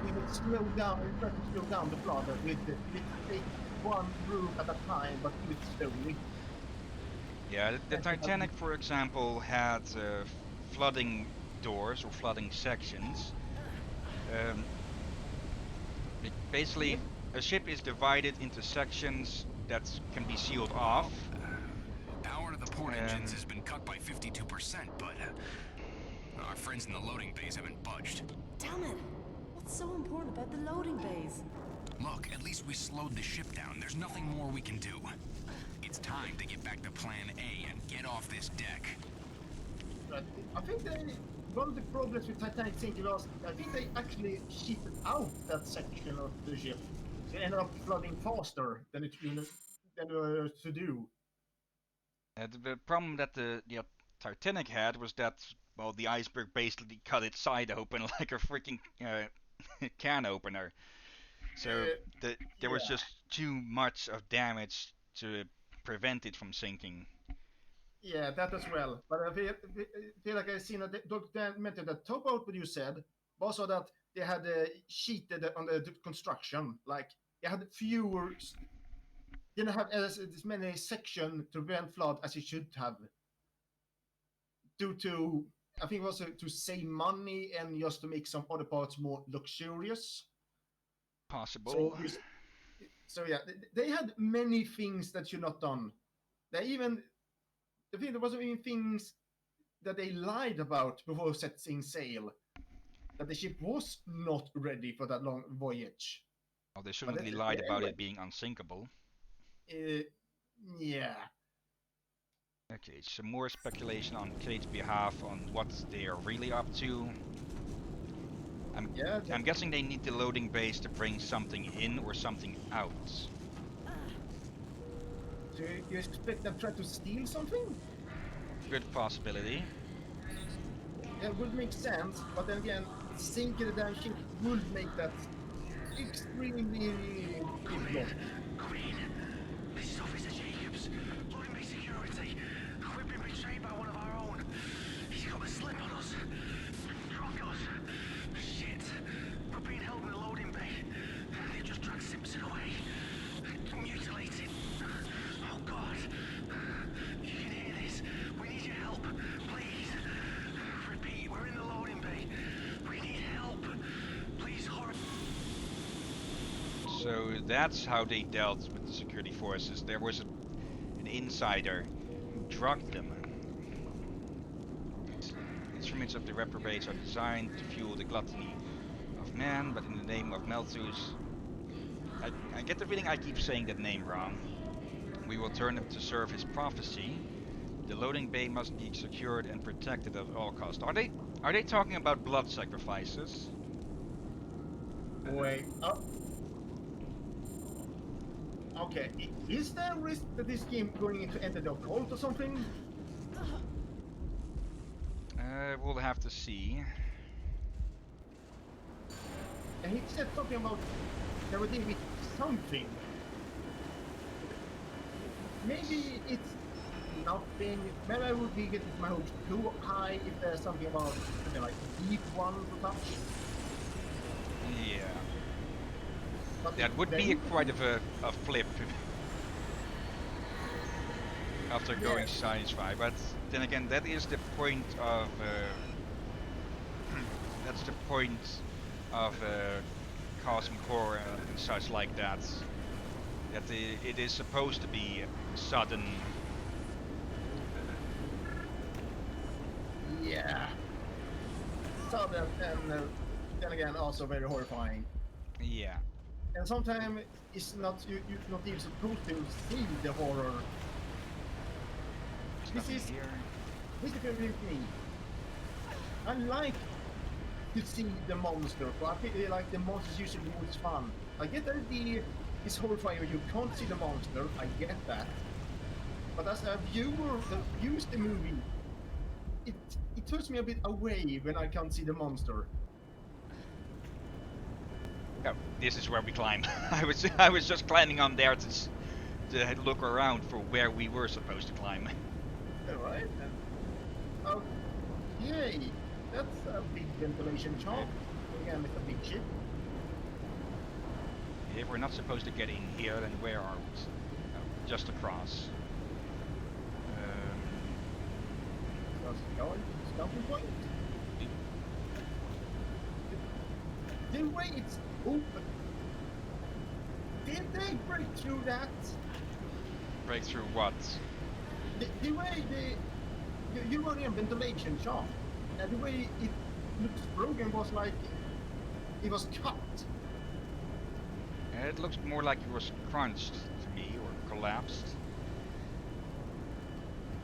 it will slow down, you try to slow down the flood with it. It take one room at a time, but do it slowly. Yeah, the Titanic, for example, had flooding doors or flooding sections. Basically, a ship is divided into sections that can be sealed off. Power to the port engines has been cut by 52%, but our friends in the loading bays haven't budged. Damn it. What's so important about the loading bays? Look, at least we slowed the ship down. There's nothing more we can do. It's time to get back to Plan A and get off this deck. But I think one of the problems with Titanic sinking was, I think they actually shipped out that section of the ship. So it ended up flooding faster than it was to do. The problem that the Titanic had was that, well, the iceberg basically cut its side open like a freaking can opener. So there was just too much of damage to prevent it from sinking. Yeah, that as well. But I feel like I've seen a documentary that top out what you said, but also that they had cheated on the construction. Like they had fewer, didn't have as many sections to prevent flood as it should have, due to I think it was to save money and just to make some other parts more luxurious. Possible. So so yeah, they had many things that should not done. They even I think there was even things that they lied about before setting sail. That the ship was not ready for that long voyage. Well, they But certainly lied about anyway, it being unsinkable. uh, yeah, Okay, some more speculation on Kate's behalf on what they are really up to. yeah. I'm guessing they need the loading base to bring something in or something out. So you expect them to try to steal something? Good possibility. That would make sense, but then again, sinking the damn ship would make that extremely difficult. Queen, this is Officer Jacobs. Loading bay security. We've been betrayed by one of our own. He's got the slip on us. Drunk us. Shit. We're being held in the loading bay. They've just dragged Simpson away. Mutilated. Oh God. You can hear this. We need your help. Please. Repeat, we're in the loading bay. We need help. Please hurry. So that's how they dealt with the security forces. There was an insider who drugged them. Instruments of the reprobates are designed to fuel the gluttony of man, but in the name of Malthus, I get the feeling I keep saying that name wrong. We will turn them to serve his prophecy. The loading bay must be secured and protected at all costs. Are they talking about blood sacrifices? Wait. Okay. Is there a risk that this game going to enter the occult or something? We'll have to see. And he said something about they were dealing with something. Maybe it's nothing. Maybe I would be getting my hopes too high if there's something about like deep ones or such. Yeah. But That would be quite of a flip after going sci-fi, but then again, that is the point of that's the point of Cosmic Horror and such like that. That it is supposed to be sudden. Yeah. So and then again, also very horrifying. Yeah. And sometimes it's not you're not even supposed to see the horror. This is Here. this is with me. I like to see the monster, but I feel like the monsters usually was fun. I get that it's horrifying when you can't see the monster. I get that, but as a viewer that views the movie, it turns me a bit away when I can't see the monster. Oh, this is where we climb. I was just climbing on there to look around for where we were supposed to climb. Alright then. Okay, that's a big ventilation chart. Again, it's a big ship. If we're not supposed to get in here, then where are we? Oh, just across. Just going to the stopping point. The way it's open. Did they break through that? Break through what? The way you were in a ventilation shaft, and the way it looks broken was like it was cut. It looks more like it was crunched to me, or collapsed.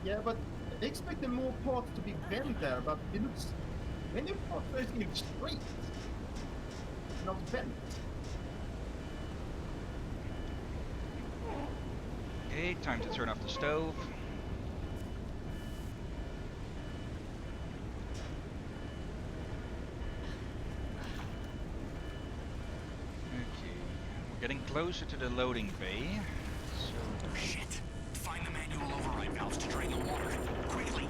Yeah, but they expected more parts to be bent there, but it looks many parts look straight, not bent. Okay, time to turn off the stove. Okay, we're getting closer to the loading bay. So Shit. Find the manual. manual override valves to drain the water. Quickly!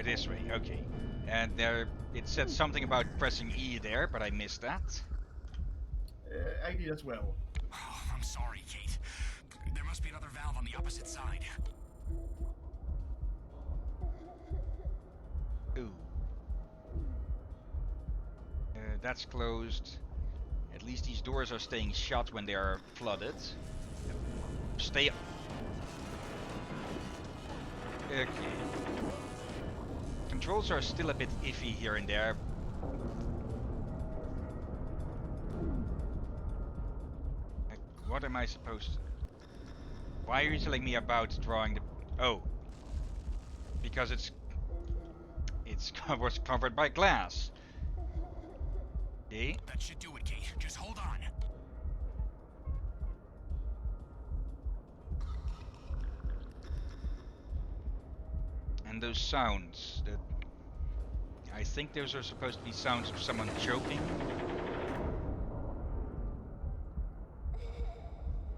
This way, okay. And there, it said something about pressing E there, but I missed that. I did as well. Oh, I'm sorry, Kate. There must be another valve on the opposite side. Ooh. That's closed. At least these doors are staying shut when they are flooded. Stay. Okay. Controls are still a bit iffy here and there. What am I supposed to... Why are you telling me about drawing the... Oh. Because it's was covered by glass. Okay. That should do it, Kate. Just hold on. And those sounds, that I think those are supposed to be sounds of someone choking.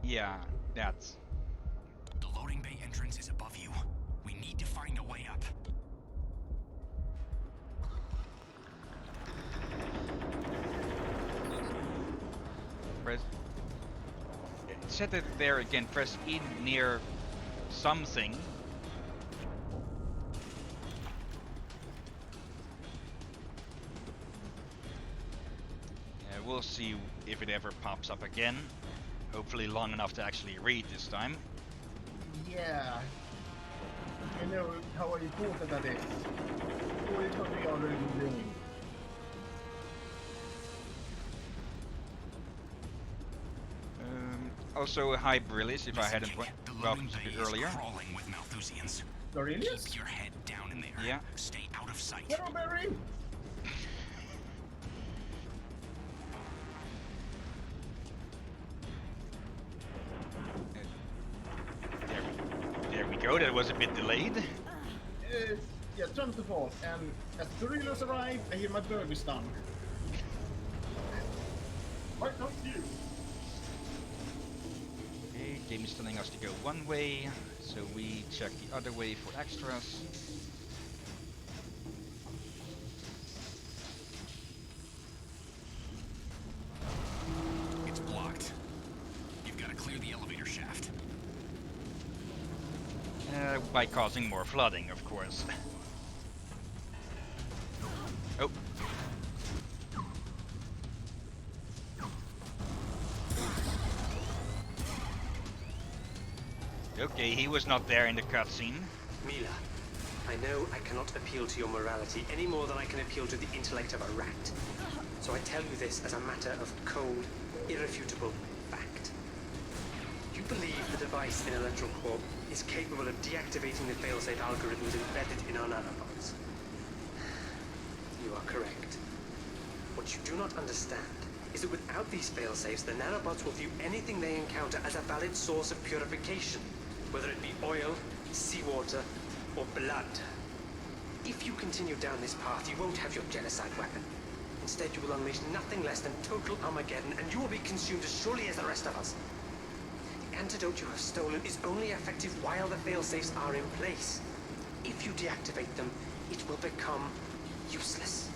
Yeah, that's. The loading bay entrance is above you. We need to find a way up. Press. Set it there again. Press E near something. We'll see if it ever pops up again. Hopefully long enough to actually read this time. Yeah. You know how important that is. Or it's what we already doing. Also, hi Brillis, if I Listen, hadn't Kate, the welcome loading to bay you is earlier. crawling with Malthusians. Aurelius? Keep your head down in there. Yeah. Stay out of sight. Hello, Barry! There we go, that was a bit delayed. Yeah, turn to fall, and as the Aurelius arrive, I hear my burger stun. Right, not you. Okay, game is telling us to go one way, so we check the other way for extras. It's blocked. You've got to clear the elevator shaft. By causing more flooding, of course. Oh. Okay, he was not there in the cutscene. Mila, I know I cannot appeal to your morality any more than I can appeal to the intellect of a rat. So I tell you this as a matter of cold, irrefutable fact. You believe the device in Electrocorp is capable of deactivating the failsafe algorithms embedded in our nanobots. You are correct. What you do not understand is that without these failsafes, the nanobots will view anything they encounter as a valid source of purification, whether it be oil, seawater, or blood. If you continue down this path, you won't have your genocide weapon. Instead, you will unleash nothing less than total Armageddon, and you will be consumed as surely as the rest of us. The antidote you have stolen is only effective while the failsafes are in place. If you deactivate them, it will become useless.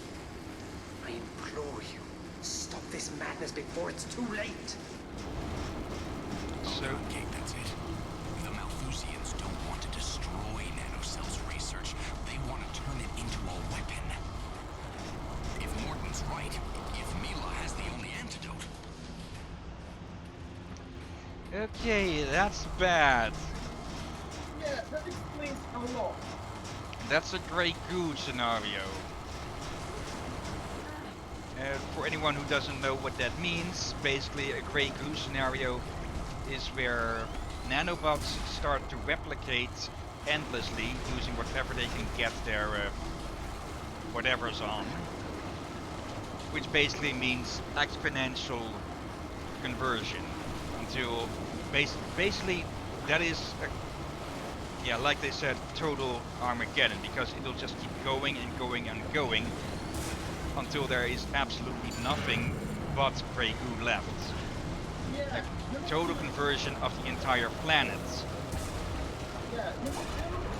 I implore you, stop this madness before it's too late. So, Okay, that's it. The Malthusians don't want to destroy NanoCell's research. They want to turn it into a weapon. If Morton's right, if Mila has the only antidote. okay, that's bad. Yeah, that explains a lot. That's a Grey Goo scenario. For anyone who doesn't know what that means, basically a Grey Goo scenario is where nanobots start to replicate endlessly using whatever they can get their whatever's on, which basically means exponential conversion until basically that is yeah, like they said, total Armageddon, because it'll just keep going and going and going until there is absolutely nothing but Grey Goo left. Yeah. Total conversion of the entire planet. Yeah. They're not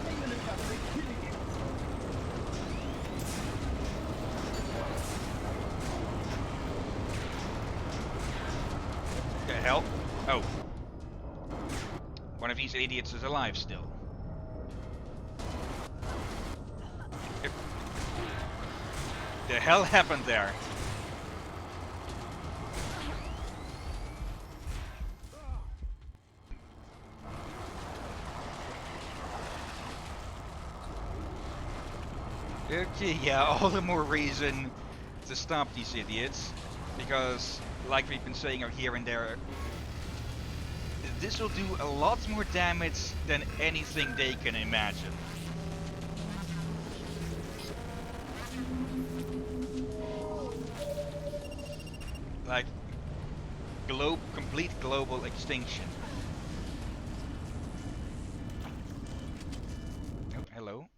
playing in the planet, they're killing it. The hell? Oh. One of these idiots is alive still. The hell happened there? Okay, yeah, all the more reason to stop these idiots. Because, like we've been saying here and there, this will do a lot more damage than anything they can imagine. Like, complete global extinction. Oh, hello.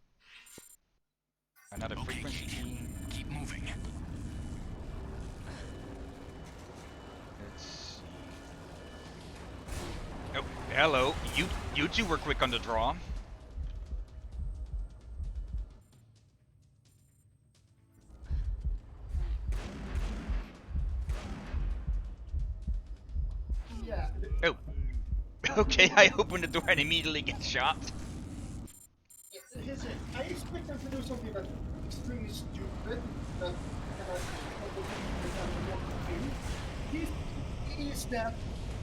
Another Okay, frequency. Kate. Keep moving. Let's see. Oh, hello. You two were quick on the draw. Yeah. Oh. Okay, I open the door and immediately get shot. I expect them to do something that's extremely stupid, that he is that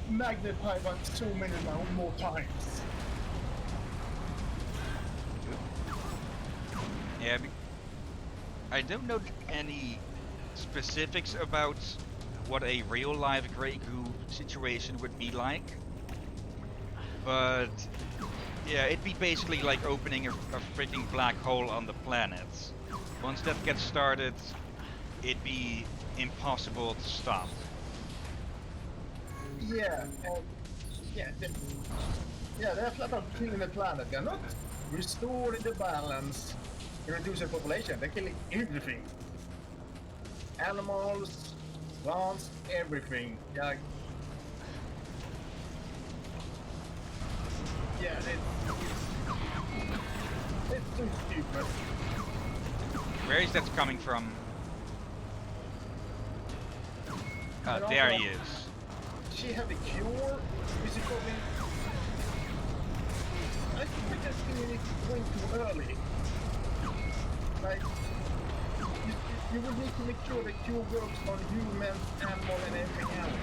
magnified by so many more times. Yeah, I don't know any specifics about what a real life Grey Goo situation would be like. But yeah, it'd be basically like opening a freaking black hole on the planet. Once that gets started, it'd be impossible to stop. Yeah, they're flat out killing the planet. They're not restoring the balance, reducing population. They're killing everything. Animals, plants, everything. Yeah. Yeah, it's too stupid. Where is that coming from? There he is. She had the cure. Is it probably? I think that's doing it way too early. Like, you will need to make sure the cure works on humans, animals, and everything else.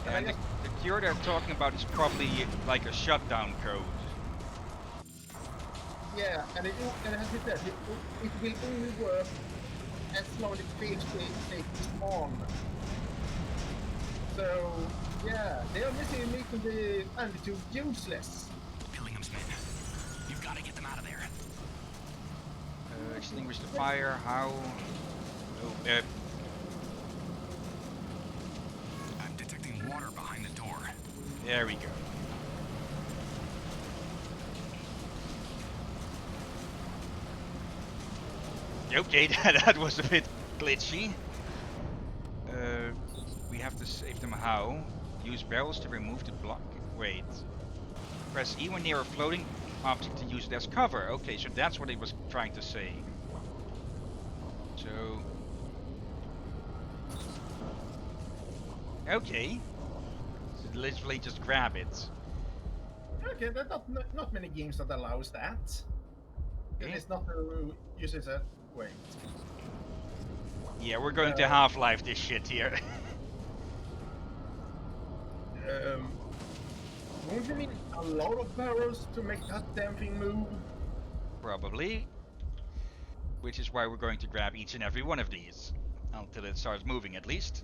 And the cure they're talking about is probably like a shutdown code. Yeah, and as you said, it will only work as long as the phage state is on. So, yeah, they are making the antidote useless. Hillingham's men. You've got to get them out of there. Extinguish the fire, how? Oh, I'm detecting water behind the door. there we go. Okay, that was a bit glitchy. We have to save them how? Use barrels to remove the block. Wait. Press E when near a floating object to use it as cover. Okay, so that's what it was trying to say. So... okay. So literally just grab it. Okay, there's not many games that allows that. Okay. It's not uses a way. Yeah, we're going to Half-Life this shit here. Won't you need a lot of barrels to make that damn thing move? Probably. Which is why we're going to grab each and every one of these. Until it starts moving, at least.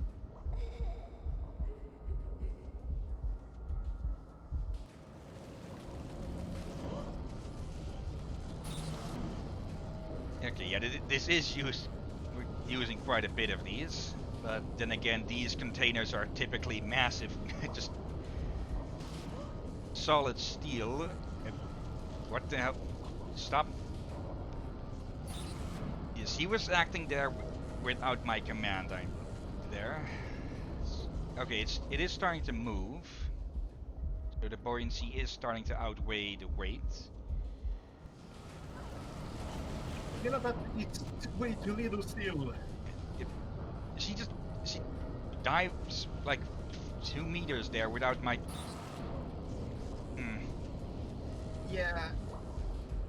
Okay, yeah, this is used. We're using quite a bit of these. But then again, these containers are typically massive. Just solid steel. What the hell? Stop. Yes, he was acting there without my command. I'm there. Okay, it is starting to move. So the buoyancy is starting to outweigh the weight. You know that it's way too little still. She dives like 2 meters there without my. Yeah.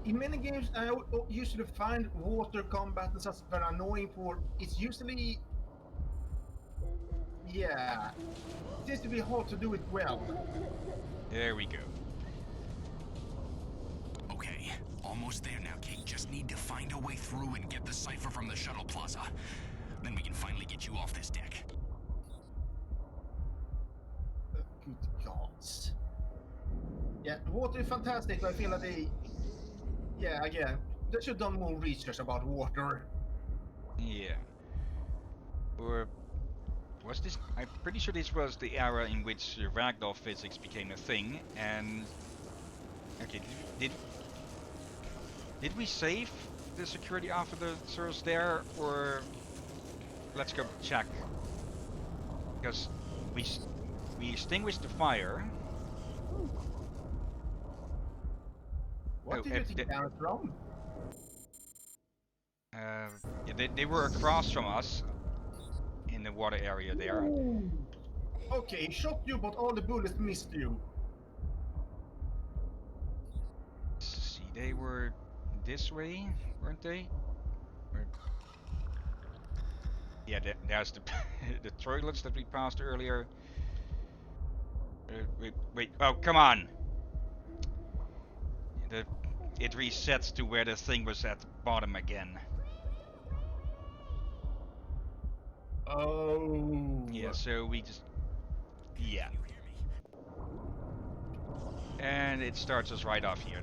In many games, I usually find water combat and such very annoying for. It's usually. Yeah. It seems to be hard to do it well. There we go. Okay, almost there now, Kate. Just need to find a way through and get the cipher from the shuttle plaza. Then we can finally get you off this deck. Good gods. Yeah, the water is fantastic, but I feel like they. Yeah, again, they should have done more research about water. Yeah. Or was this? I'm pretty sure this was the era in which ragdoll physics became a thing. And okay, did we save the security officers there, or let's go check? Because we extinguished the fire. What did you think down from? Yeah, they were across from us in the water area there. Ooh. Okay, he shot you, but all the bullets missed you. See, they were this way, weren't they? Or... Yeah, there's the the toilets that we passed earlier. Wait, oh, come on! It resets to where the thing was at the bottom again. Oh. Yeah, so we just... Yeah. And it starts us right off here.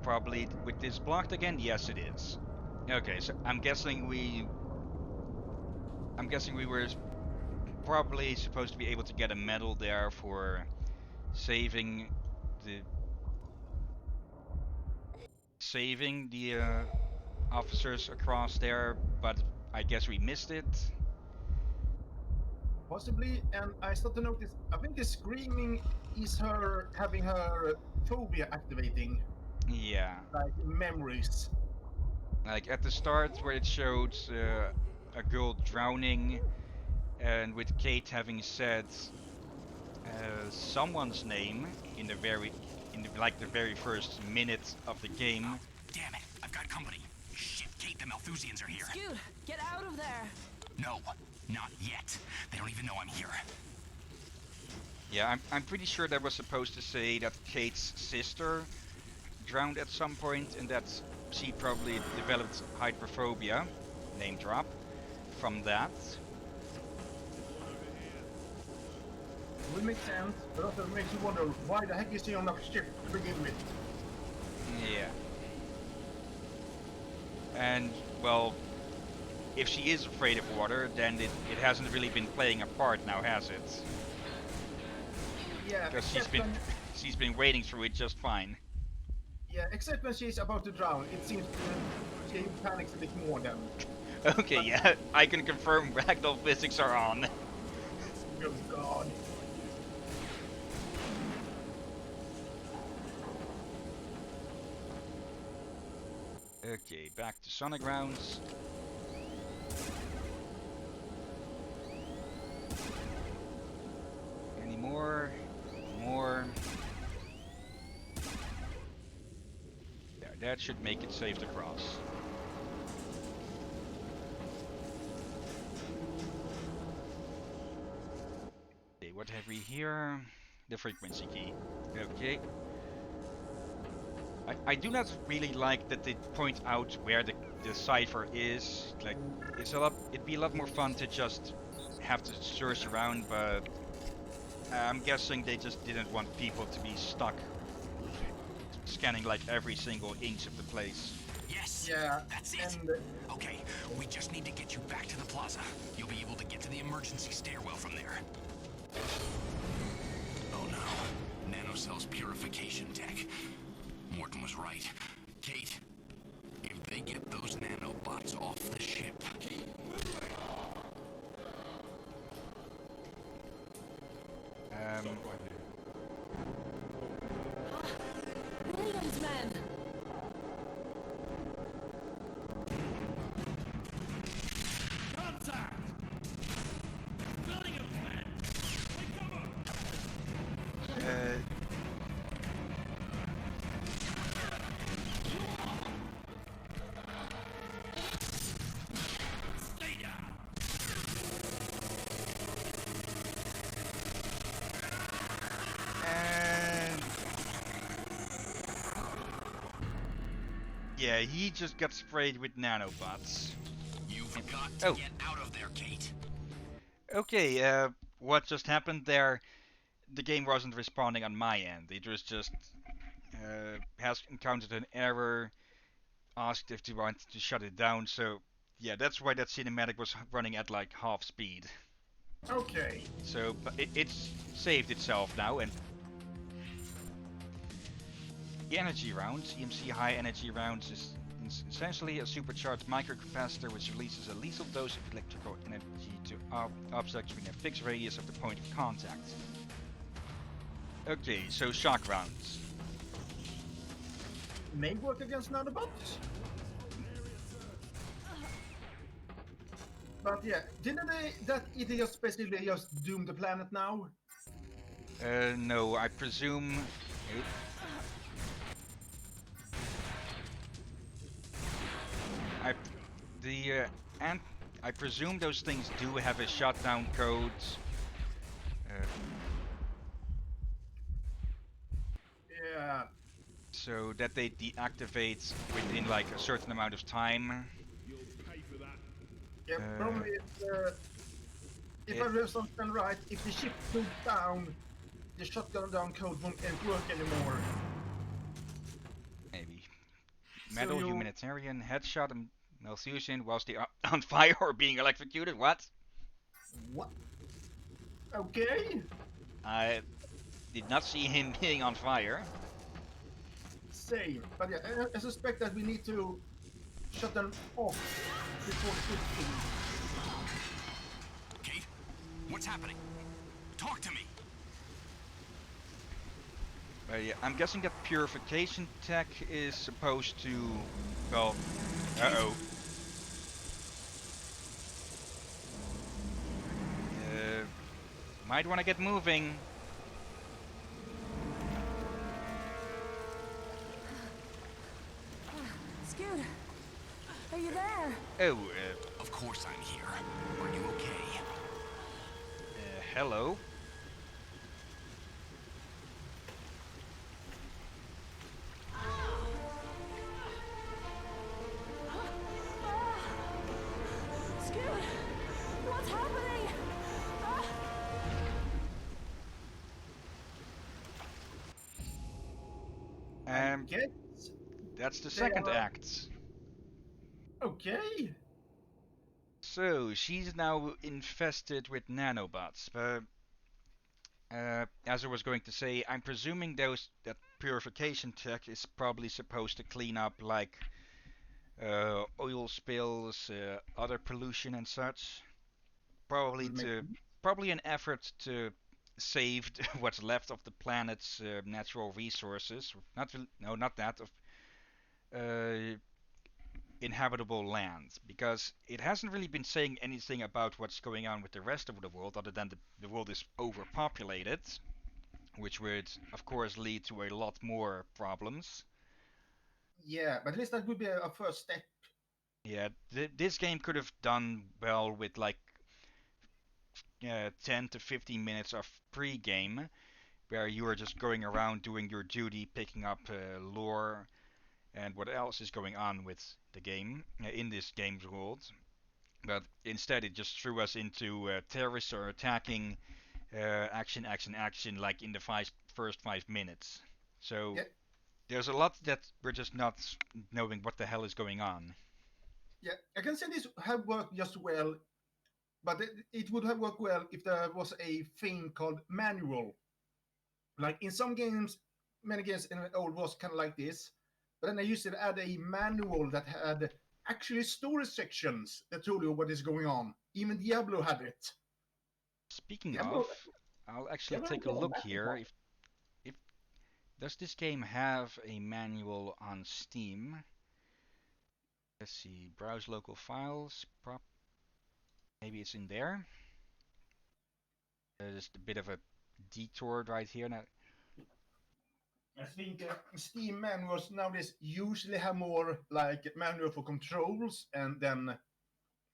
Probably with this blocked again? Yes, it is. Okay, so I'm guessing we were probably supposed to be able to get a medal there for saving the officers across there, but I guess we missed it. Possibly, and I started to notice, I think the screaming is her having her phobia activating. Yeah. Like memories. Like at the start where it showed a girl drowning, and with Kate having said someone's name in the very first minute of the game. Oh, damn it! I've got company. Shit, Kate, the Malthusians are here. Scoot, get out of there. No, not yet. They don't even know I'm here. Yeah, I'm pretty sure that was supposed to say that Kate's sister drowned at some point, and that she probably developed hydrophobia, name drop, from that. Would make sense, but also makes you wonder why the heck is she on a ship to begin with? Yeah. And, well, if she is afraid of water, then it hasn't really been playing a part now, has it? Yeah, Because she's been wading through it just fine. Yeah, except when she's about to drown, it seems she panics a bit more than. Okay, yeah, I can confirm ragdoll physics are on. Oh god. Okay, back to Sonic rounds. Any more? More. There, that should make it safe to cross. Okay, what have we here? The frequency key. Okay. I do not really like that they point out where the cipher is. Like, it'd be a lot more fun to just have to search around, but I'm guessing they just didn't want people to be stuck scanning like every single inch of the place. Yes. Yeah, That's it. and Okay, we just need to get you back to the plaza. You'll be able to get to the emergency stairwell from there. Oh no. Nanocells purification tech. Morton was right. Kate, if they get those nanobots off the ship, Williams, man! Contact! Williams, man! Take cover! Stay down! And yeah, he just got sprayed with nanobots. You've got to Oh. get out of there, Kate. Okay, what just happened there? The game wasn't responding on my end. It was just has encountered an error, asked if they wanted to shut it down. So yeah, that's why that cinematic was running at like half speed. Okay. So but it's saved itself now, and the energy rounds, EMC high energy rounds, is essentially a supercharged microcapacitor which releases a lethal dose of electrical energy to objects within a fixed radius of the point of contact. Okay, so shock rounds. May work against nanobots. But yeah, didn't it just basically just doom the planet now? No, I presume. I presume those things do have a shutdown code. Yeah. So that they deactivate within like a certain amount of time. You'll pay for that. Yeah, probably if I understand right, if the ship goes down, the shotgun down code won't work anymore. Maybe. Metal you- humanitarian headshot and Malthusian whilst they are on fire or being electrocuted. What? What? Okay. I did not see him being on fire. Same. But yeah, I suspect that we need to shut them off before shifting. Kate, what's happening? Talk to me. Yeah, I'm guessing that purification tech is supposed to, well, uh-oh. Might want to get moving. Scoot! Are you there? Oh, Of course I'm here. Are you okay? hello. Scoot! What's happening? Yes. That's the second act. Okay. So, she's now infested with nanobots. As I was going to say, I'm presuming that purification tech is probably supposed to clean up like oil spills, other pollution and such. Probably an effort to save what's left of the planet's natural resources. Not that of inhabitable land, because it hasn't really been saying anything about what's going on with the rest of the world, other than the world is overpopulated, which would, of course, lead to a lot more problems. Yeah, but at least that would be a first step. Yeah, this game could have done well with like 10 to 15 minutes of pre-game, where you are just going around doing your duty, picking up lore, and what else is going on with the game in this game's world. But instead, it just threw us into terrorists are attacking, action, action, action, like in the first 5 minutes. So Yeah. there's a lot that we're just not knowing what the hell is going on. Yeah, I can say this have worked just well, but it would have worked well if there was a thing called manual. Like in some games, many games in old was kind of like this, but then I used to add a manual that had actually story sections that told you what is going on. Even Diablo had it. Speaking Diablo, of, I'll actually Yeah, take a well, look that's here. fine. If does this game have a manual on Steam? Let's see. Browse local files. Maybe it's in there. Just a bit of a detour right here. Now, I think Steam manuals nowadays usually have more like manual for controls, and then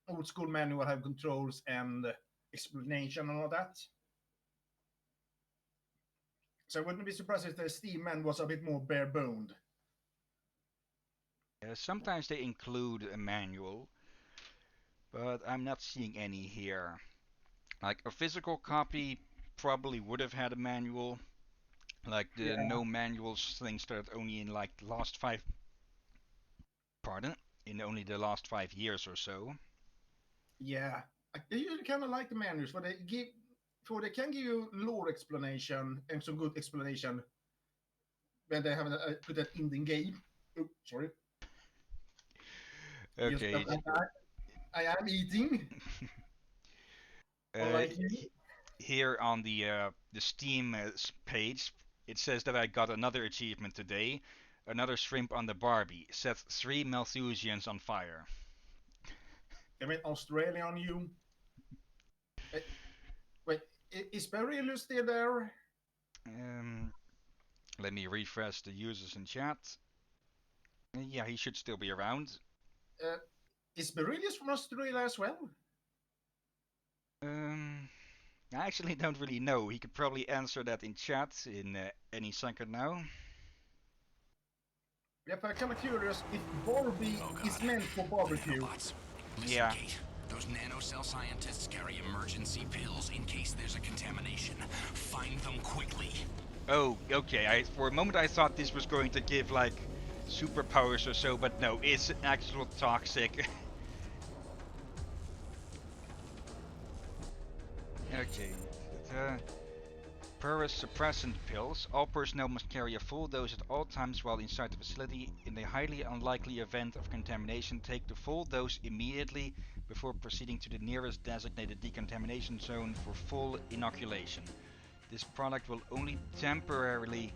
old school manual have controls and explanation and all that. So I wouldn't be surprised if the Steam man was a bit more bare boned. sometimes they include a manual, but I'm not seeing any here. Like a physical copy probably would have had a manual. Like the Yeah, no manuals thing started only in like the last pardon, in only the last 5 years or so. yeah. I usually kind of like the manuals, for they can give you lore explanation and some good explanation when they haven't put that in the game. Oh, sorry. Yes, Okay. I am eating. uh, Unlike you. Here on the Steam page, it says that I got another achievement today. Another shrimp on the Barbie. Set 3 Malthusians on fire. I mean, Australia on you. Wait, is Barry still there? Um, Let me refresh the users in chat. Yeah, he should still be around. Uh, is Beryllius from Australia as well? Um, I actually don't really know. He could probably answer that in chat in any second now. Yep, I'm kind of curious if Barbie Oh, is God. meant for The barbecue. nanobots. Listen, Yeah. Kate. Those nanocell scientists carry emergency pills in case there's a contamination. Find them quickly. Oh, okay. For a moment I thought this was going to give like superpowers or so, but no, it's actual toxic. Okay. Purus suppressant pills. All personnel must carry a full dose at all times while inside the facility. In the highly unlikely event of contamination, take the full dose immediately before proceeding to the nearest designated decontamination zone for full inoculation. This product will only temporarily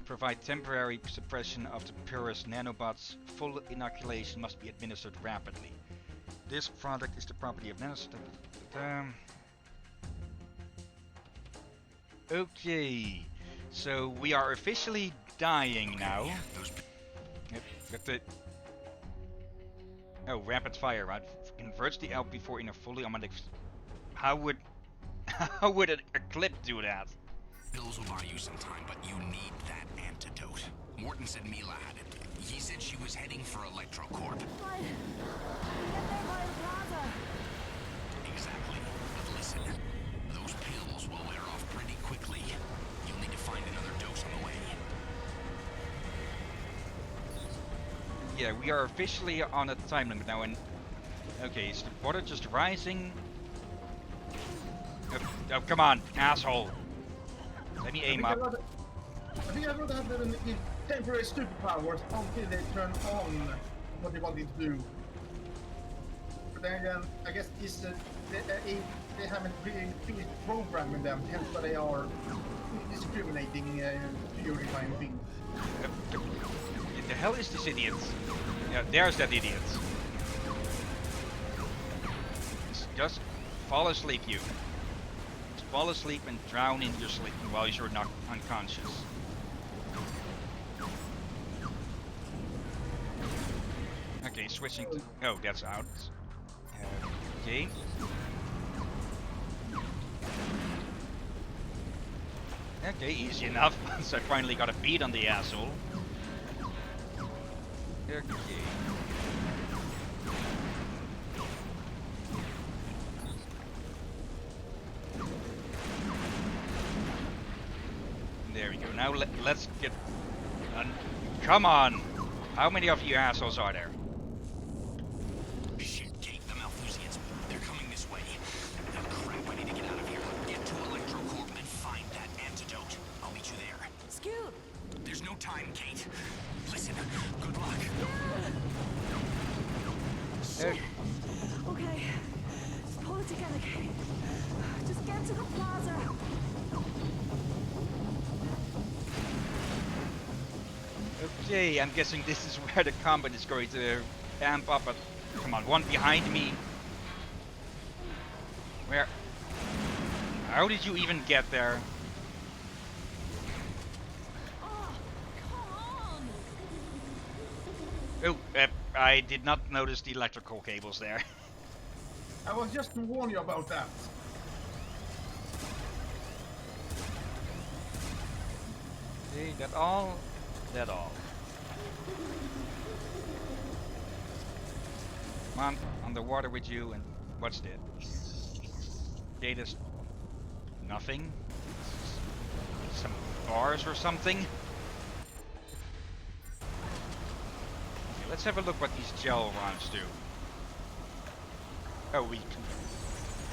provide temporary suppression of the Purus nanobots. Full inoculation must be administered rapidly. This product is the property of nanobots. Okay, so we are officially dying now. Those Yep, got the... Oh, rapid fire, right? Converts the LP4 in a fully automatic... How would... How would a clip do that? pills will buy you some time, but you need that antidote. Morton said Mila had it. He said she was heading for ElectroCorp. Fine. Get there by the plaza. Exactly. But listen, those pills will wear off pretty quickly. You'll need to find another dose on the way. Yeah, we are officially on a time limit now, and... Okay, is the water just rising? Oh, come on, asshole! Let me aim up. I think I'd rather have them in temporary superpowers until they turn on what they wanted to do. But then again, I guess they haven't really finished programming them, hence why they are discriminating purifying things. The hell is this idiot? Yeah, there's that idiot. Just fall asleep, you. Just fall asleep and drown in your sleep while you're not unconscious. Okay, switching to... Oh, that's out. Okay. Okay, easy enough. So I finally got a beat on the asshole. Okay. There we go. Now let's get... Come on! How many of you assholes are there? Shit, Kate, the Malthusians. They're coming this way. Oh, crap, I need to get out of here. Get to ElectroCorp and find that antidote. I'll meet you there. Scoot. There's no time, Kate. Listen, good luck. Okay. Just pull it together, Kate. Just get to the plaza. Okay, I'm guessing this is where the combat is going to amp up. But come on, one behind me. Where? How did you even get there? Oh, I did not notice the electrical cables there. I was just to warn you about that. Okay, that all? That all. Come on, underwater with you, and what's that? Okay, there's nothing. Some bars or something. Okay, let's have a look what these gel rounds do. Oh, we can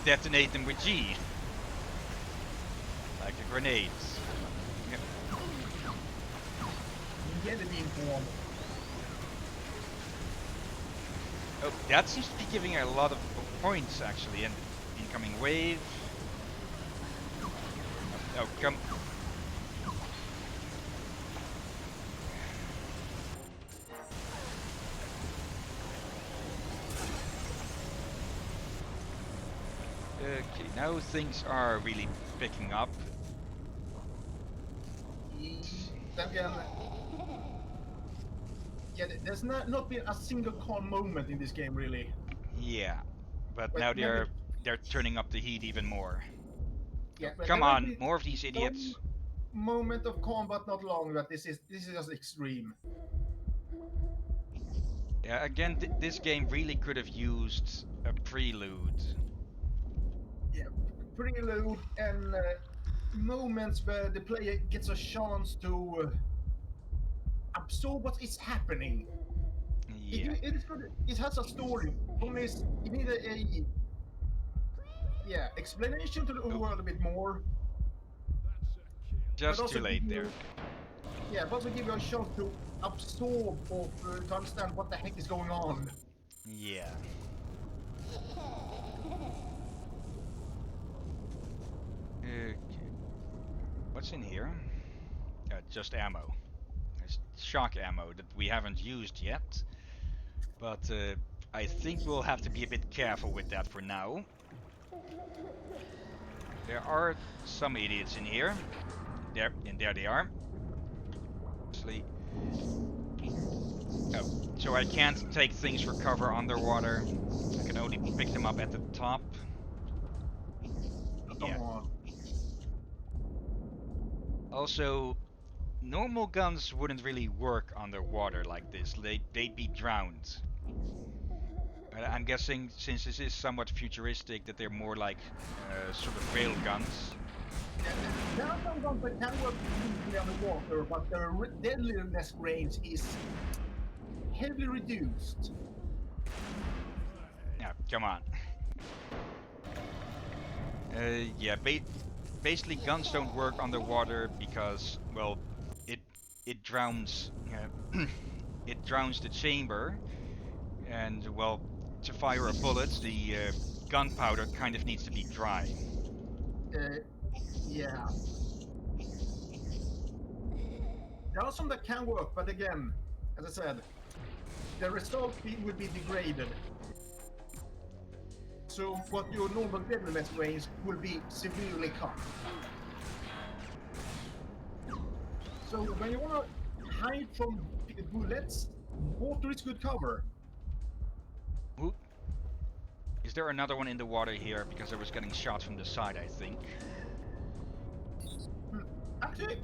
detonate them with G. Like the grenades. Yep. Get it informed. Oh, that seems to be giving a lot of points actually. And incoming wave. Oh, come. Okay, now things are really picking up. Then again, yeah, there's not been a single calm moment in this game, really. Yeah, but But now maybe, they're turning up the heat even more. yeah, Oh, but come there might on, be more of these some idiots. moment of calm, but not long. But this is just extreme. Yeah, again, this game really could have used a prelude. Yeah, prelude and moments where the player gets a chance to absorb what is happening. Yeah, It is good. It has a story. Only you need a explanation to the oh, world a bit more, but just also too give late there. you but also give you a chance to absorb or to understand what the heck is going on. Yeah. Okay. What's in here? Just ammo. There's shock ammo that we haven't used yet, but I think we'll have to be a bit careful with that for now. There are some idiots in here. There they are. Actually, oh, so I can't take things for cover underwater. I can only pick them up at the top. Come Yeah. on. Also, normal guns wouldn't really work underwater like this. They'd be drowned. But I'm guessing since this is somewhat futuristic that they're more like sort of rail guns. There are some guns that can work easily underwater, but their deadliness range is heavily reduced. Yeah, come on. Yeah, basically guns don't work underwater because, well, it drowns it drowns the chamber, and well, to fire a bullet, the gunpowder kind of needs to be dry. Uh, yeah. There are some that can work, but again, as I said, the result will be degraded. So what your normal deadliness range will be severely cut. So when you want to hide from bullets, water is good cover. Ooh. Is there another one in the water here? Because I was getting shot from the side, I think. Actually,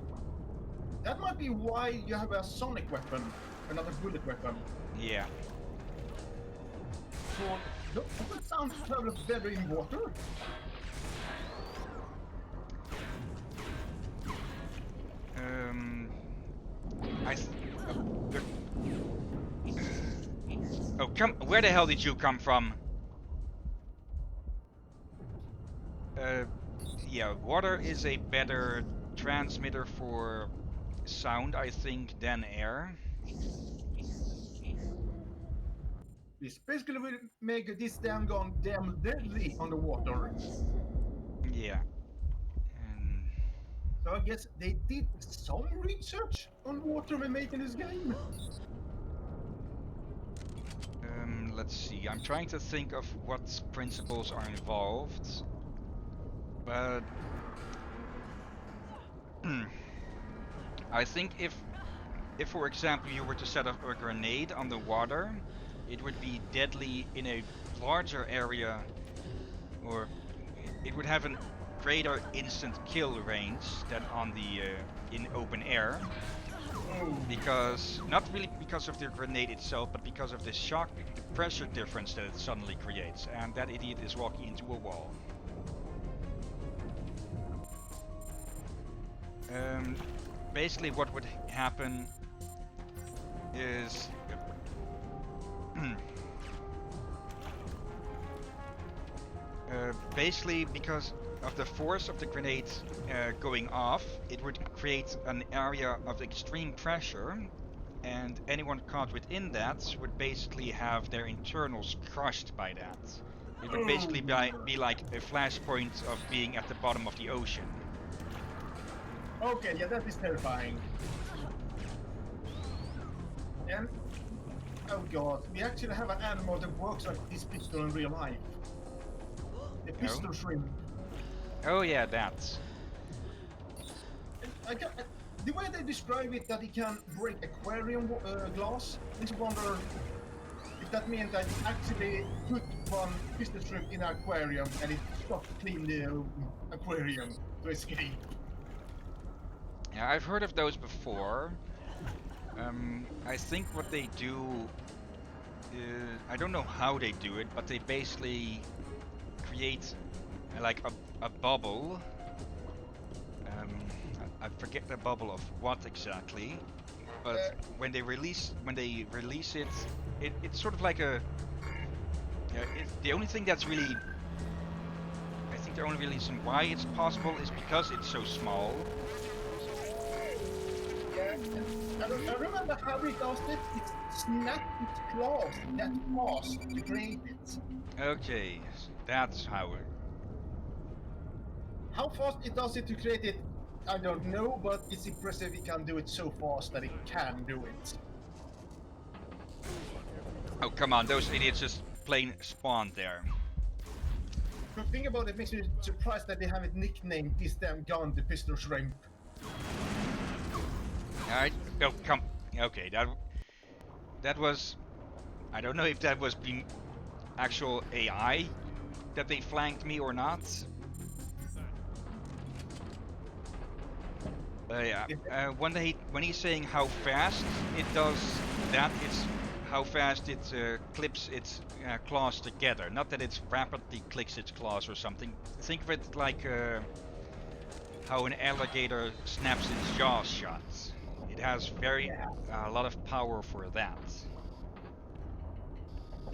that might be why you have a sonic weapon, another bullet weapon. Yeah. So does that sound travel better in water? I. Oh, come! Where the hell did you come from? Yeah, water is a better transmitter for sound, I think, than air. This basically will make this damn gun damn deadly underwater. Yeah. And So So I guess they did some research on water when making this game. Let's see. I'm trying to think of what principles are involved, but I think if for example you were to set up a grenade on the water, it would be deadly in a larger area, or it would have a greater instant kill range than on the in open air. Because not really because of the grenade itself, but because of the shock, the pressure difference that it suddenly creates, and that idiot is walking into a wall. Basically, what would happen is basically because of the force of the grenade going off, it would create an area of extreme pressure, and anyone caught within that would basically have their internals crushed by that. It would basically be like a flashpoint of being at the bottom of the ocean. Okay, yeah, that is terrifying. And oh god, we actually have an animal that works like this pistol in real life. The pistol shrimp. Oh yeah, that. The way they describe it, that it can break aquarium glass, I just wonder if that means that you actually put one pistol shrimp in an aquarium and it stops clean the aquarium to escape. Yeah, I've heard of those before. I think what they do, I don't know how they do it, but they basically create like a bubble. I forget the bubble of what exactly, but when they release it, it's sort of like a. The only thing that's really, I think the only reason why it's possible is because it's so small. Yeah, I remember how it does it. It snapped its claws that fast to create it. Okay, that's how it. How fast it does it to create it, I don't know, but it's impressive it can do it so fast that it can do it. Oh come on, those idiots just plain spawned there. The thing about it makes me surprised that they haven't nicknamed this damn gun the pistol shrimp. Alright, oh come. Okay, that was. I don't know if that was being actual AI that they flanked me or not. Yeah, when he's saying how fast it does that, it's how fast it clips its claws together. Not that it rapidly clicks its claws or something. Think of it like how an alligator snaps its jaws shut. It has a lot of power for that.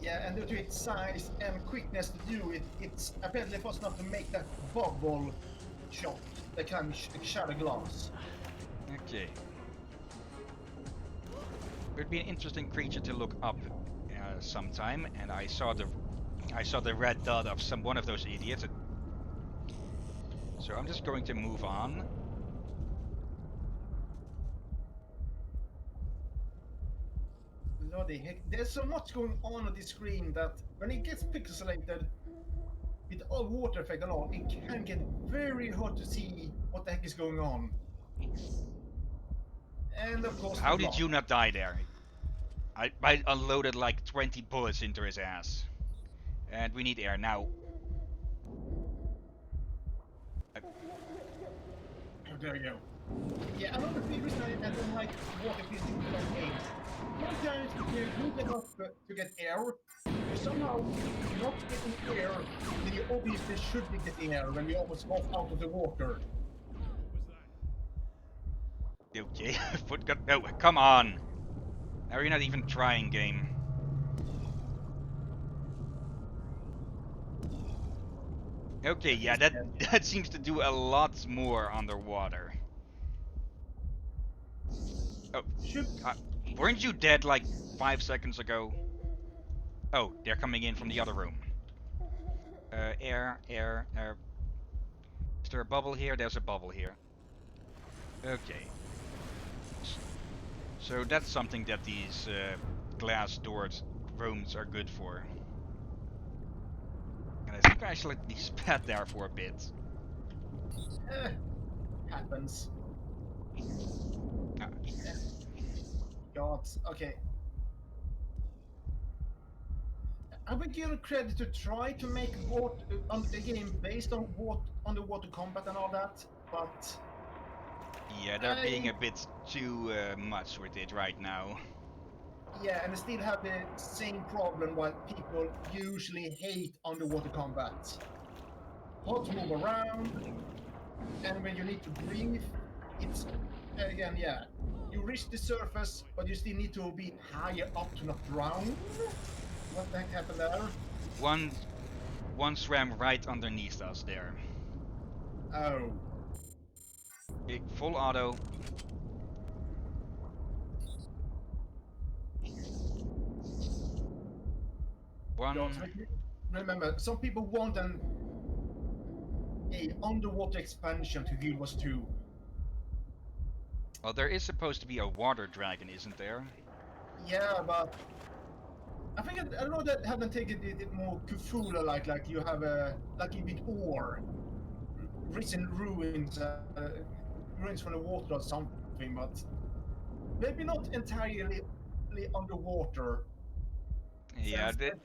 Yeah, and due to its size and quickness to do it, it's apparently fast enough to make that bubble shot that can shatter glass. Okay. It would be an interesting creature to look up sometime, and I saw the red dot of one of those idiots. So I'm just going to move on. Bloody heck, there's so much going on the screen that when it gets pixelated with all water effect and all, it can get very hard to see what the heck is going on. And of course, how did you not die there? I unloaded like 20 bullets into his ass. And we need air now. Oh, there you go. Yeah, another big reason I don't like water fishing games. Sometimes you're good enough to get air, you're somehow not getting air, then you obviously should be getting air when you almost got out of the water. Okay, foot got. Oh, come on! Now you're not even trying, game. Okay, yeah, that seems to do a lot more underwater. Oh, weren't you dead like 5 seconds ago? Oh, they're coming in from the other room. Air. Is there a bubble here? There's a bubble here. Okay. So that's something that these glass doored rooms are good for. And I think I actually spat there for a bit. Happens. Ah, God. Okay. I would give credit to try to make a game based on underwater combat and all that, but yeah, they're being a bit too much with it right now. yeah, and they still have the same problem what people usually hate underwater combat. Hard to move around, and when you need to breathe, it's again, yeah. You reach the surface, but you still need to be higher up to not drown. What the heck happened there? One swam right underneath us there. Oh. Big full auto. God, so remember, some people want a underwater expansion to Guild Wars 2. Well, there is supposed to be a water dragon, isn't there? Yeah, but I think I don't know that haven't taken it more Cthulhu like you have a like with ore, risen ruins from the water or something, but maybe not entirely underwater. Yeah, Since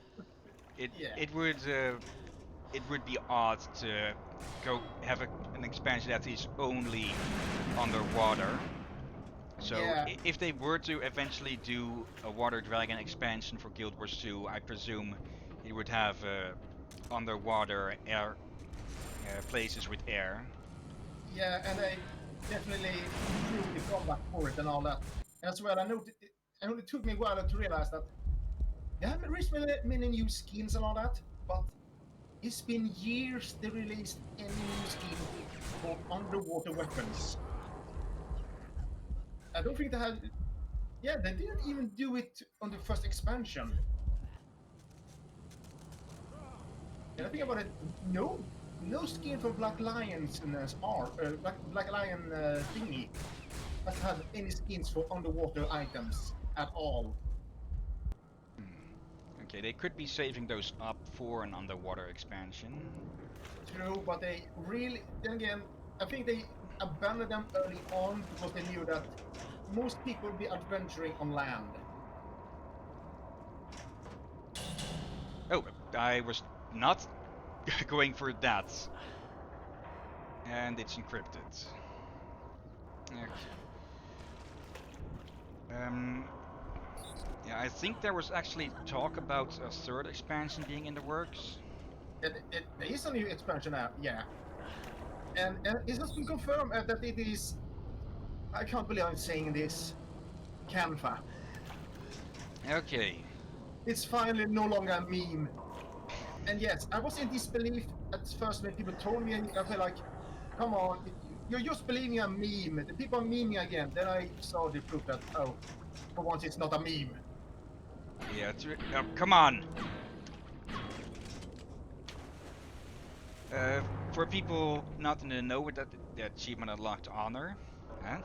it yeah, it would be odd to go have an expansion that is only underwater. So yeah, if they were to eventually do a water dragon expansion for Guild Wars 2, I presume it would have underwater air places with air. yeah, and they definitely improved the combat for it and all that. And as well, I noticed it only took me a while to realize that they haven't released many new skins and all that, but it's been years they released any new skin for underwater weapons. I don't think they had. Yeah, they didn't even do it on the first expansion. And I think about it, no skin for Black Lion's Black Lion thingy that had any skins for underwater items at all. Okay, they could be saving those up for an underwater expansion. True, but they really, then again, I think they abandoned them early on because they knew that most people would be adventuring on land. Oh, I was not going for that. And it's encrypted. Okay. Yeah, I think there was actually talk about a third expansion being in the works. There is a new expansion now, yeah. And it has been confirmed that it is, I can't believe I'm saying this, Canfa. Okay. It's finally no longer a meme. And yes, I was in disbelief at first when people told me, and I felt like, come on, you're just believing a meme. The people are memeing again. Then I saw the proof that, oh, for once it's not a meme. Yeah, come on. For people not in the know with that, the achievement unlocked honor. Huh?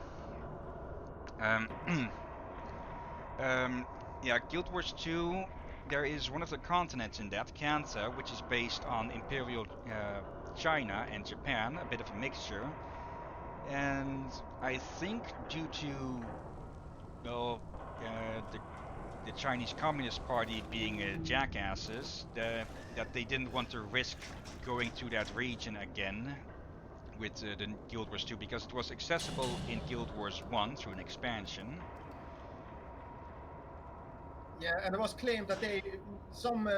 Um, yeah, Guild Wars 2, there is one of the continents in that, Kanta, which is based on Imperial China and Japan, a bit of a mixture. And I think due to, well, the Chinese Communist Party being jackasses, that they didn't want to risk going to that region again with the Guild Wars 2 because it was accessible in Guild Wars 1 through an expansion. Yeah, and it was claimed that some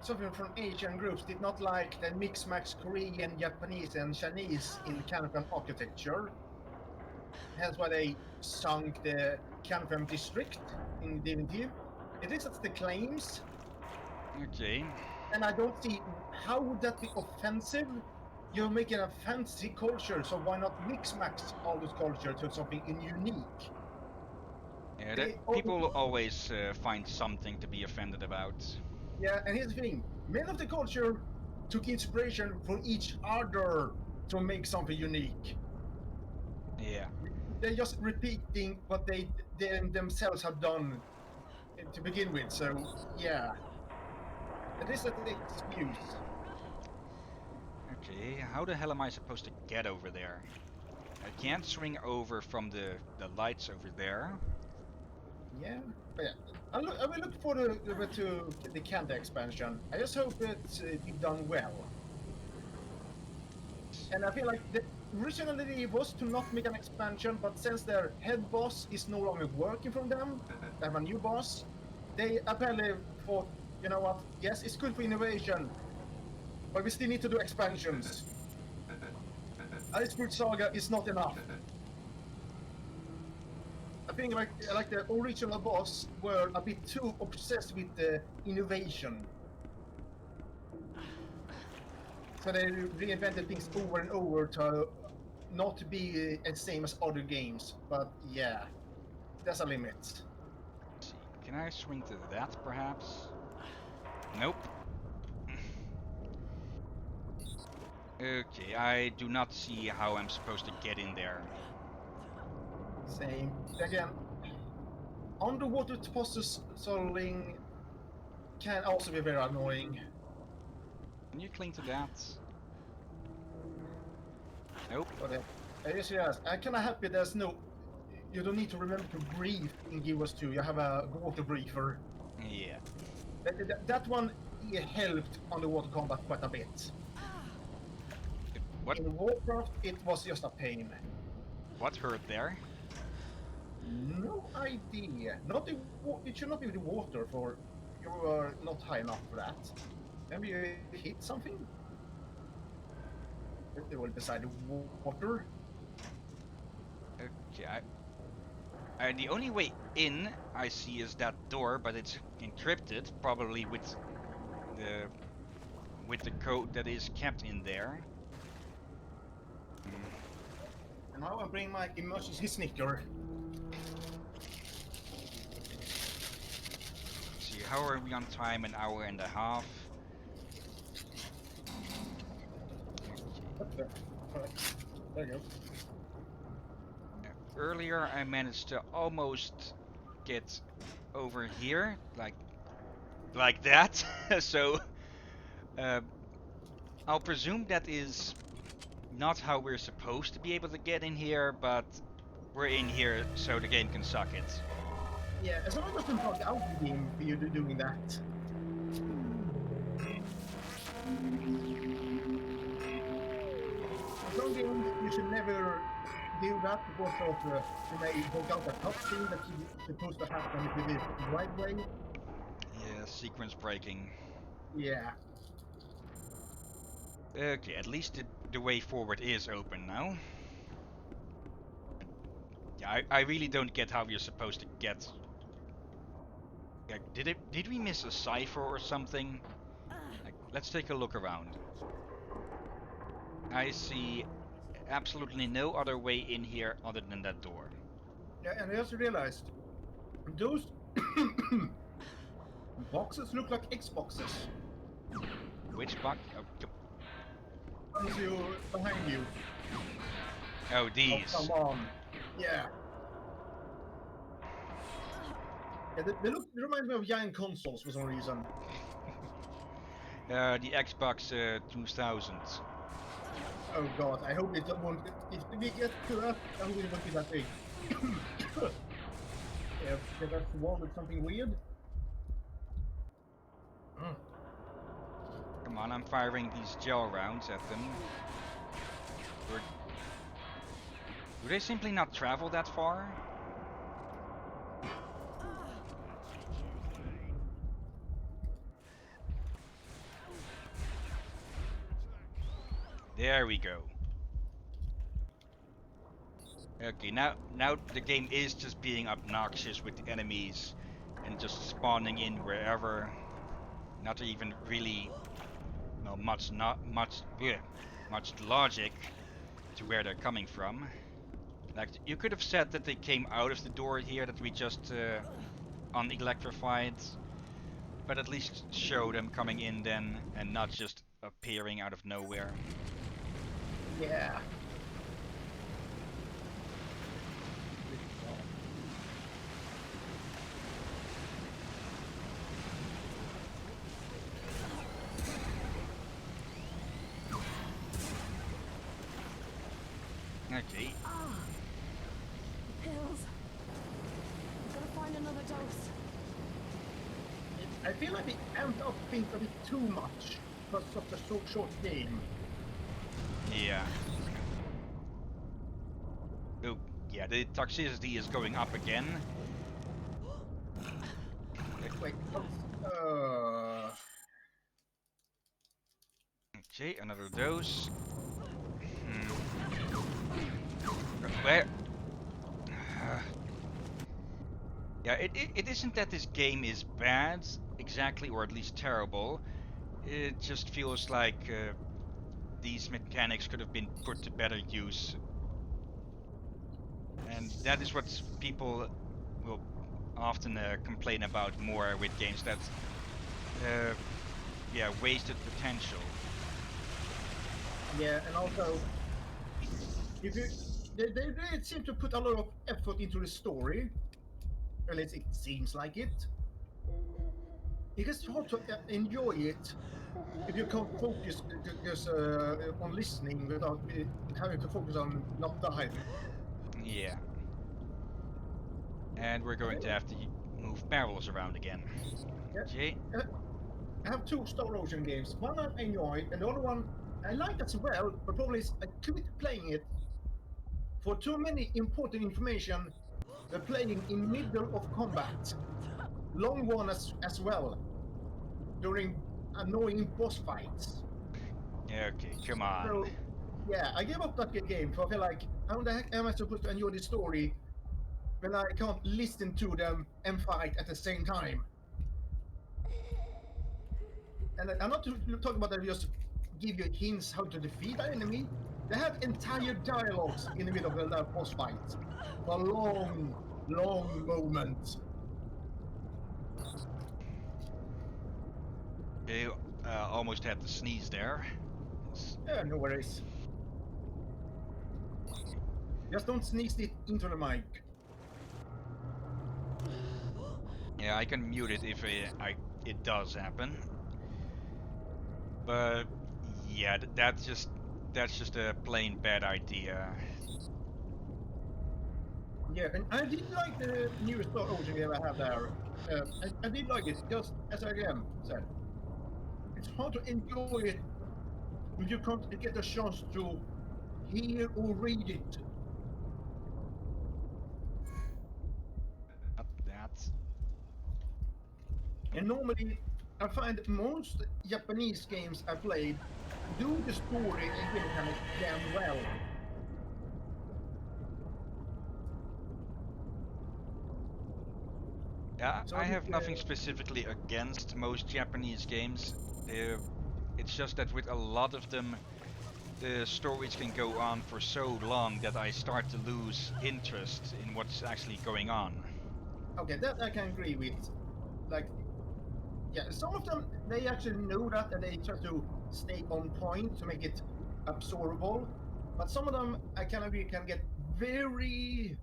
from Asian groups did not like the mix-match Korean, Japanese, and Chinese in Canfam architecture. Hence why they sunk the Canfam district in Divinity. At least that's the claims. Okay. And I don't see how would that be offensive. You're making a fancy culture, so why not mix-match all this culture to something unique? Yeah, people always find something to be offended about. Yeah, and here's the thing. Many of the culture took inspiration from each other to make something unique. Yeah. They're just repeating what they themselves have done to begin with. So yeah, it is an excuse. Okay, how the hell am I supposed to get over there? I can't swing over from the lights over there. Yeah, but yeah. I will look for the Canada expansion. I just hope it's be done well. And I feel like originally it was to not make an expansion, but since their head boss is no longer working from them, they have a new boss. They apparently thought, you know what? Yes, it's good for innovation, but we still need to do expansions. Iceberg Saga is not enough. I think like the original boss were a bit too obsessed with the innovation. So they reinvented things over and over to not be the same as other games. But yeah, there's a limit. Let's see, can I swing to that perhaps? Nope. Okay, I do not see how I'm supposed to get in there. Same. Again, underwater puzzling can also be very annoying. Can you cling to that? Nope. But yes, I'm kind of happy there's no. You don't need to remember to breathe in Guild Wars 2. You have a water breather. Yeah. That one helped underwater combat quite a bit. What? In Warcraft, it was just a pain. What hurt there? No idea. Not the it should not be the water, for you are not high enough for that. Maybe you hit something? It will beside the water. Okay, the only way in I see is that door, but it's encrypted, probably with the code that is kept in there. And now I bring my emergency snicker. Let's see, how are we on time? An hour and a half. Okay. There you go. Earlier I managed to almost get over here, like that. So I'll presume that is not how we're supposed to be able to get in here, but we're in here so the game can suck it. Yeah, as long as it doesn't bug out the game for you doing that. Some games you should never do that because of you may bug out a cutscene that is supposed to happen if you do it the right way. Yeah, sequence breaking. Yeah. Okay, at least the way forward is open now. Yeah, I really don't get how you're supposed to get. Like, did we miss a cipher or something? Like, let's take a look around. I see absolutely no other way in here other than that door. Yeah, and I also realized those boxes look like Xboxes. Which box? Ones you behind you. Oh, these. Oh, come on. Yeah. Yeah, they remind me of giant consoles for some reason. The Xbox 2000. Oh god, I hope it won't. If we get to that, I hope it won't be that big. Yeah, that's the one with something weird. Come on, I'm firing these gel rounds at them. Do they simply not travel that far? There we go. Okay, now the game is just being obnoxious with the enemies and just spawning in wherever. Not even really, well, much logic to where they're coming from. Like, you could have said that they came out of the door here that we just unelectrified, but at least show them coming in then and not just appearing out of nowhere. Yeah. Okay. Pills. I'm gonna find another dose. I feel like they amped up things a bit too much for such a short game. Yeah. Oh, yeah, the toxicity is going up again. Wait, Okay, another dose. Where? Yeah, it isn't that this game is bad, exactly, or at least terrible. It just feels like these mechanics could have been put to better use. And that is what people will often complain about more with games that, yeah, wasted potential. yeah, and also, if you, they really seem to put a lot of effort into the story. At least it seems like it. It's hard to enjoy it if you can't focus just on listening without having to focus on not dying. Yeah. And we're going to have to move barrels around again. Yeah. Okay. I have two Star Ocean games. One I enjoy, and the other one I like as well, but probably is I quit playing it for too many important information. Playing in middle of combat, long one as well, during annoying boss fights. Okay, come on. So yeah, I gave up that game. For I feel like how the heck am I supposed to enjoy the story when I can't listen to them and fight at the same time? And I'm not talking about that just give you hints how to defeat an enemy. They have entire dialogues in the middle of the boss fight. For a long, long moment. Okay, almost had to sneeze there. Yeah, no worries. Just don't sneeze it into the mic. Yeah, I can mute it if it does happen. But yeah, that's just a plain bad idea. Yeah, and I did like the new Star Ocean game I have there. I did like it, just as I said. It's hard to enjoy it if you can't get a chance to hear or read it. That's And normally, I find most Japanese games I played do the story and game mechanics damn well. yeah. So I I have think, nothing specifically against most Japanese games. It's just that with a lot of them, the stories can go on for so long that I start to lose interest in what's actually going on. okay, that I can agree with. Like, yeah, some of them they actually know that and they try to stay on point to make it absorbable. But some of them I can agree can get very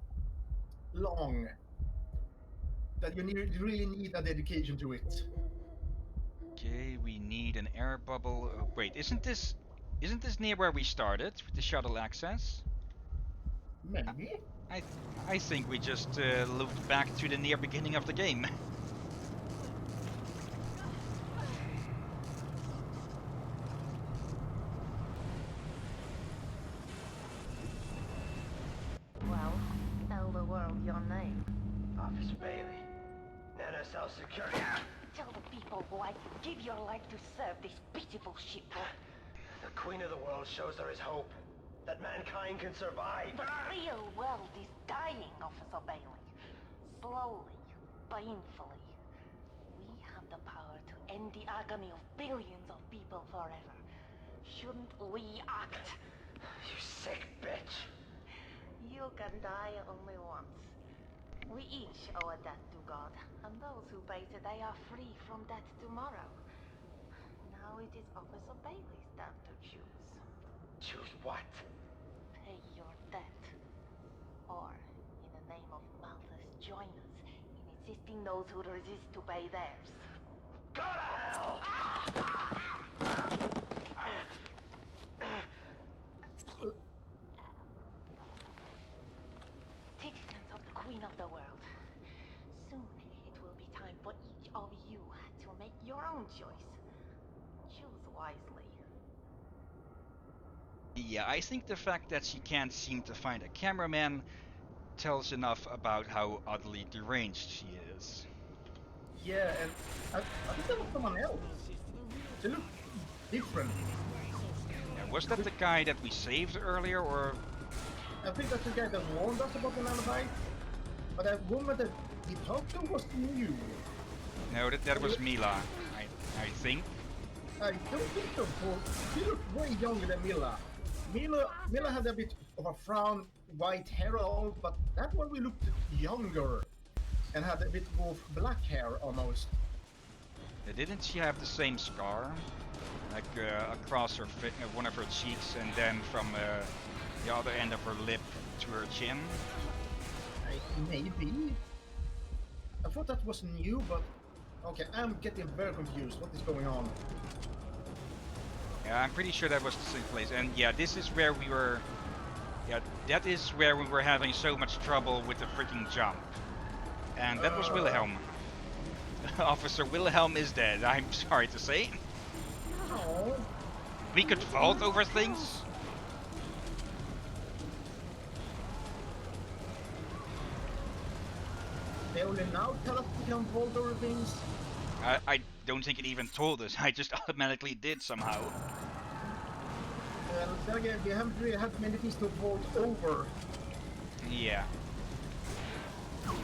long. That you really need a dedication to it. Okay, we need an air bubble. Wait, isn't this near where we started with the shuttle access? Maybe. I I think we just looped back to the near beginning of the game. Well, tell the world your name. Officer Bailey. NSL Security. Tell the people why give your life to serve this pitiful ship. The Queen of the World shows there is hope. That mankind can survive. The real world is dying, Officer Bailey. Slowly, painfully. We have the power to end the agony of billions of people forever. Shouldn't we act? You sick bitch. You can die only once. We each owe a debt to God, and those who pay today are free from debt tomorrow. Now it is Officer Bailey's turn to choose. Choose what? Pay your debt. Or, in the name of Malthus, join us in assisting those who resist to pay theirs. Go to hell! Yeah, I think the fact that she can't seem to find a cameraman tells enough about how utterly deranged she is. Yeah, and I think that was someone else. They look different. Was that the guy that we saved earlier, or I think that's the guy that warned us about the nanobite. But that woman that he talked to was new. no? That was Mila, I think. I don't think so, Paul. She looked way younger than Mila. Mila had a bit of a frown, white hair all, but that one we looked younger and had a bit of black hair almost. Didn't she have the same scar, like across her one of her cheeks, and then from the other end of her lip to her chin? Maybe. I thought that was new, but okay, I'm getting very confused. What is going on? Yeah, I'm pretty sure that was the same place. And yeah, this is where we were. Yeah, that is where we were having so much trouble with the freaking jump. And that was Wilhelm. Officer Wilhelm is dead, I'm sorry to say. Oh. We could vault over things. They only now tell us we can vault over things. I don't think it even told us. I just automatically did somehow. Well, then again, we haven't really had many things to vault over. Yeah. Oh.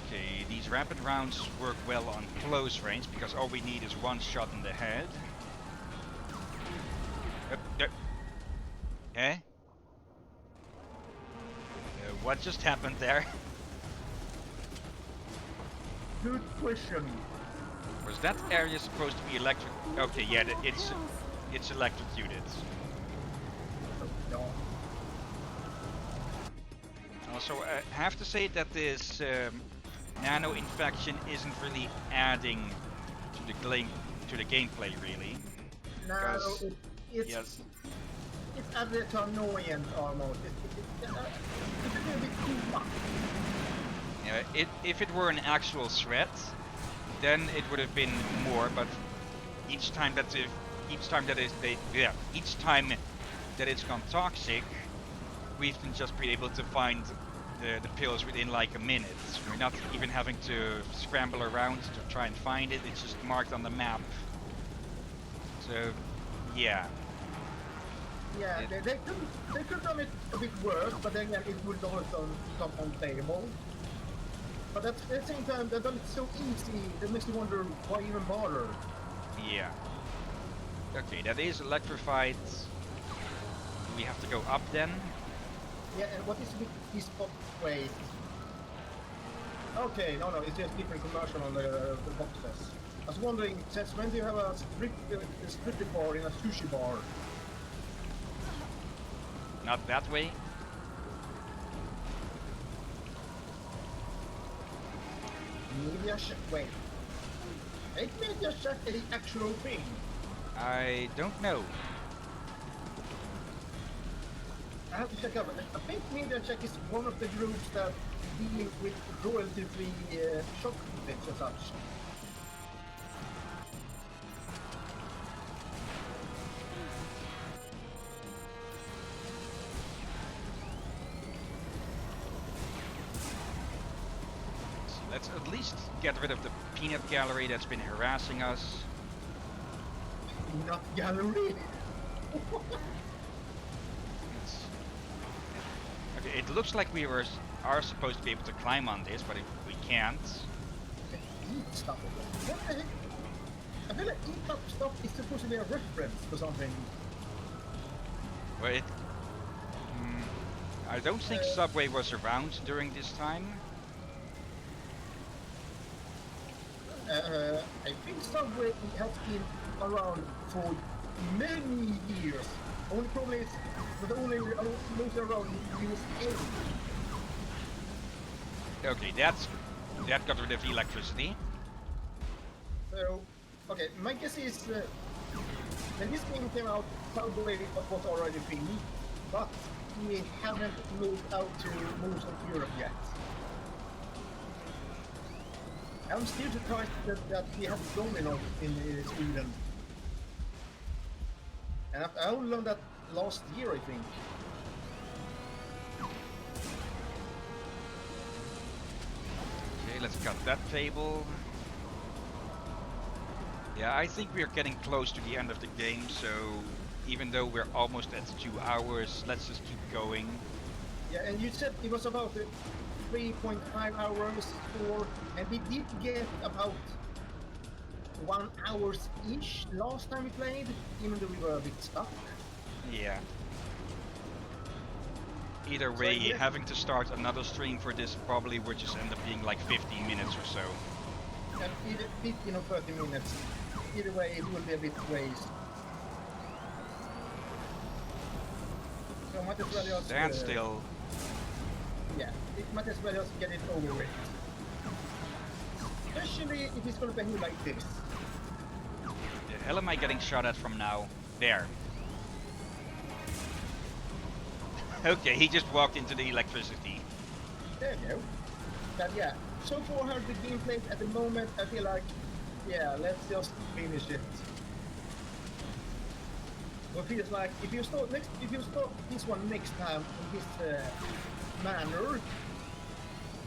Okay, these rapid rounds work well on close range because all we need is one shot in the head. Eh? What just happened there? Good question. Was that area supposed to be electric? Okay, yeah, it's electrocuted. No. Also, I have to say that this nano infection isn't really adding to the gameplay, really. No, it's yes. It's a bit annoying almost. It's a little bit too much. Yeah, if it were an actual threat, then it would have been more. But each time that it's gone toxic, we've been just been able to find the pills within like a minute. We're not even having to scramble around to try and find it. It's just marked on the map. So, yeah. Yeah, they could have done it a bit worse, but then again, it would also come unplayable. But at the same time, they've done it so easy, that makes me wonder why even bother. Yeah. Okay, that is electrified. Do we have to go up then? Yeah, and what is with this wait? Okay, no, it's just different commercial on the boxes. I was wondering, since when do you have a stripper bar in a sushi bar? Not that way. Media check. Wait. Is media check the actual thing? I don't know. I have to check out. I think media check is one of the groups that deal with royalty-free shock bits and such. Let's at least get rid of the peanut gallery that's been harassing us. Peanut gallery? Okay, it looks like we are supposed to be able to climb on this, but we can't. Eat stuff. What the heck? I feel like eat up stuff is supposed to be a reference for something. Well, I don't think Subway was around during this time. I think Subway has been around for many years. Only problem is that only mostly around USA. Okay, that got rid of electricity. So, okay, my guess is when this game came out, Subway was already free, but we haven't moved out to most of Europe yet. I'm still surprised that we have domino in Sweden. And I only learned that last year, I think. Okay, let's cut that table. Yeah, I think we're getting close to the end of the game, so even though we're almost at 2 hours, let's just keep going. Yeah, and you said it was about 3.5 hours for, and we did get about 1 hours-ish last time we played, even though we were a bit stuck. Yeah. Either So way, yeah. having to start another stream for this probably would just end up being like 15 minutes or so. And either 15 or 30 minutes. Either way, it will be a bit waste. So might as well just... Stand still. Yeah, it might as well just get it over with. Especially if it's gonna be like this. The hell am I getting shot at from now? There. Okay, he just walked into the electricity. There you go. But yeah, so far the gameplay at the moment, I feel like, yeah, let's just finish it. It feels like if you start this one next time in this manner,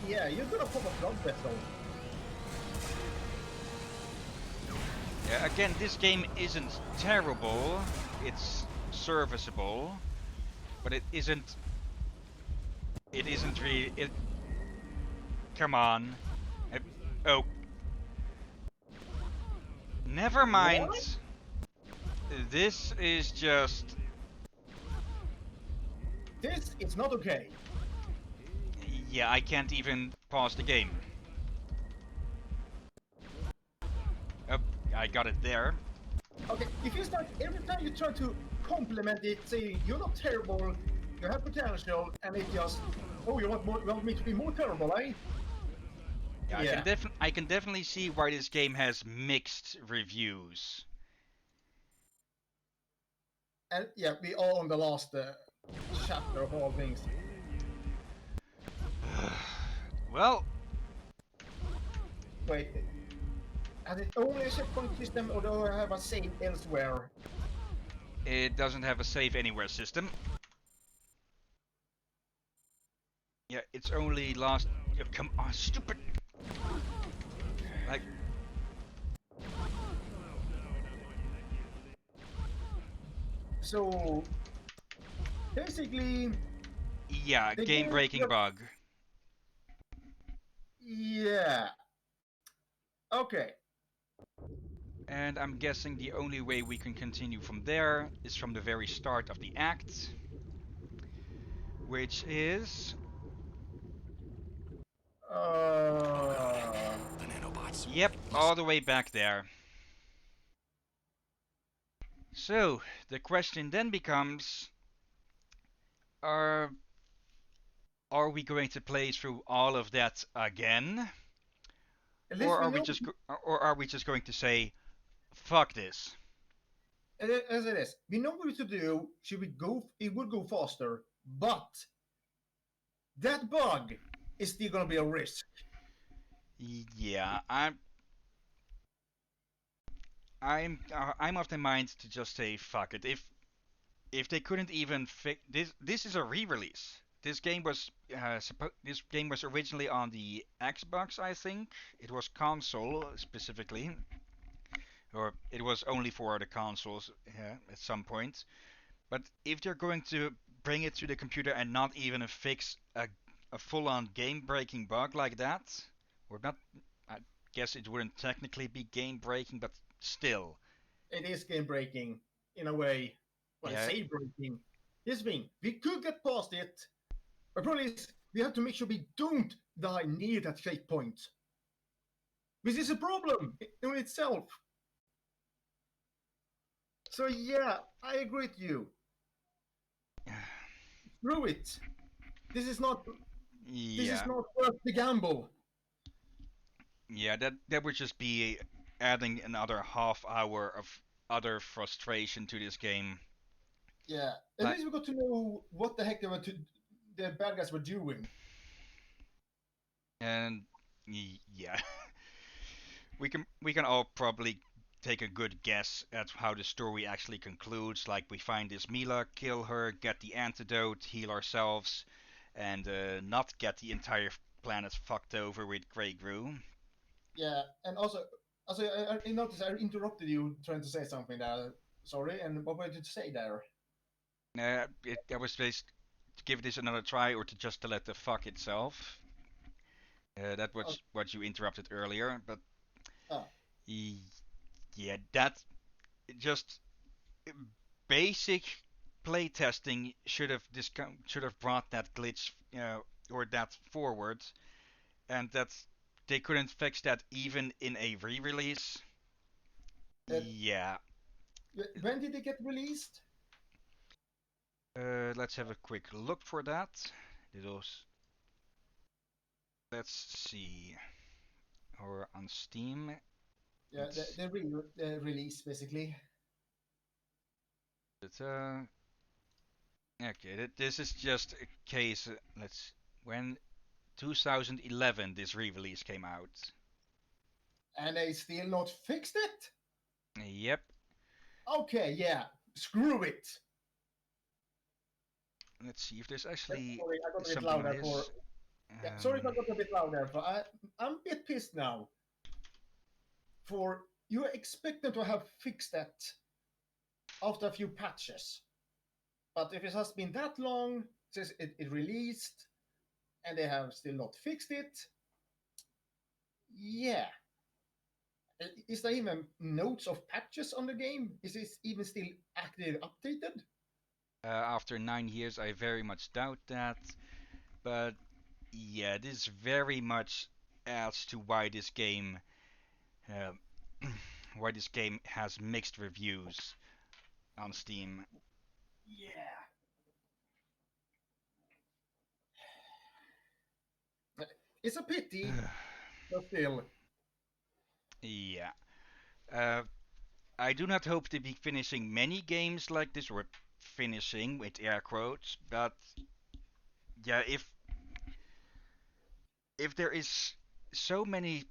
yeah, you're gonna pop a blood vessel. Yeah, again, this game isn't terrible. It's serviceable, but it isn't. It isn't really. It. Come on. Oh. Never mind. What? This is just. This is not okay. Yeah, I can't even pause the game. Oh, I got it there. Okay, it feels like every time you try to compliment it, saying you're not terrible, you have potential, and it just, oh, you want me to be more terrible, eh? Yeah, Yeah. I can definitely see why this game has mixed reviews. And yeah, we are on the last chapter of all things. Well, Wait, has it only a checkpoint system, or do I have a save elsewhere? it doesn't have a save anywhere system. Yeah, it's only last. Oh, come on, stupid. Like. So basically, Yeah, the game breaking bug. Yeah. Okay. And I'm guessing the only way we can continue from there is from the very start of the act, which is. The nanobots. Yep, all the way back there. So, the question then becomes, are we going to play through all of that again? At least we know. Or are we just going to say, fuck this? As it is, we know what to do. Should we go? It would go faster, but that bug is still gonna be a risk. Yeah, I'm of the mind to just say fuck it. If they couldn't even fix this is a re-release. This game was originally on the Xbox, I think. It was console specifically, or it was only for the consoles at some point. But if they're going to bring it to the computer and not even fix a full-on game-breaking bug like that, or not, I guess it wouldn't technically be game-breaking, but still. It is game breaking in a way. Well, Yeah. say breaking. This thing, we could get past it. But problem is, we have to make sure we don't die near that checkpoint. This is a problem in itself. So yeah, I agree with you. Screw it. This is not. Yeah. This is not worth the gamble. Yeah, that would just be adding another half hour of utter frustration to this game. Yeah, at least we got to know what the heck the bad guys were doing. And yeah. we can all probably take a good guess at how the story actually concludes. Like we find this Mila, kill her, get the antidote, heal ourselves, and not get the entire planet fucked over with Grey Gru. Yeah, and also I noticed I interrupted you trying to say something there. Sorry, and what did you say there? I was based to give this another try or to just to let the fuck itself. That Oh, was what you interrupted earlier, but ah, yeah, that just basic playtesting should have brought that glitch or that forward, and that they couldn't fix that even in a re-release. uh, Yeah, when did it get released? let's have a quick look for that. Let's see, or on Steam. Yeah, It's the release basically. okay. This is just a case. Let's when 2011 this re-release came out. And they still not fixed it? Yep. Okay, yeah. Screw it. Let's see if there's actually Sorry, I got a bit something on louder for. this. Yeah, sorry if I Um, got a bit louder, but I'm a bit pissed now. For you expect them to have fixed that after a few patches. But if it has been that long since it released and they have still not fixed it, yeah. Is there even notes of patches on the game? Is it even still actively updated? after 9 years, I very much doubt that. But yeah, this very much adds to uh, why this game has mixed reviews on Steam. Yeah. It's a pity, but still. Yeah. Uh, I do not hope to be finishing many games like this, or finishing with air quotes, but yeah, if there is so many,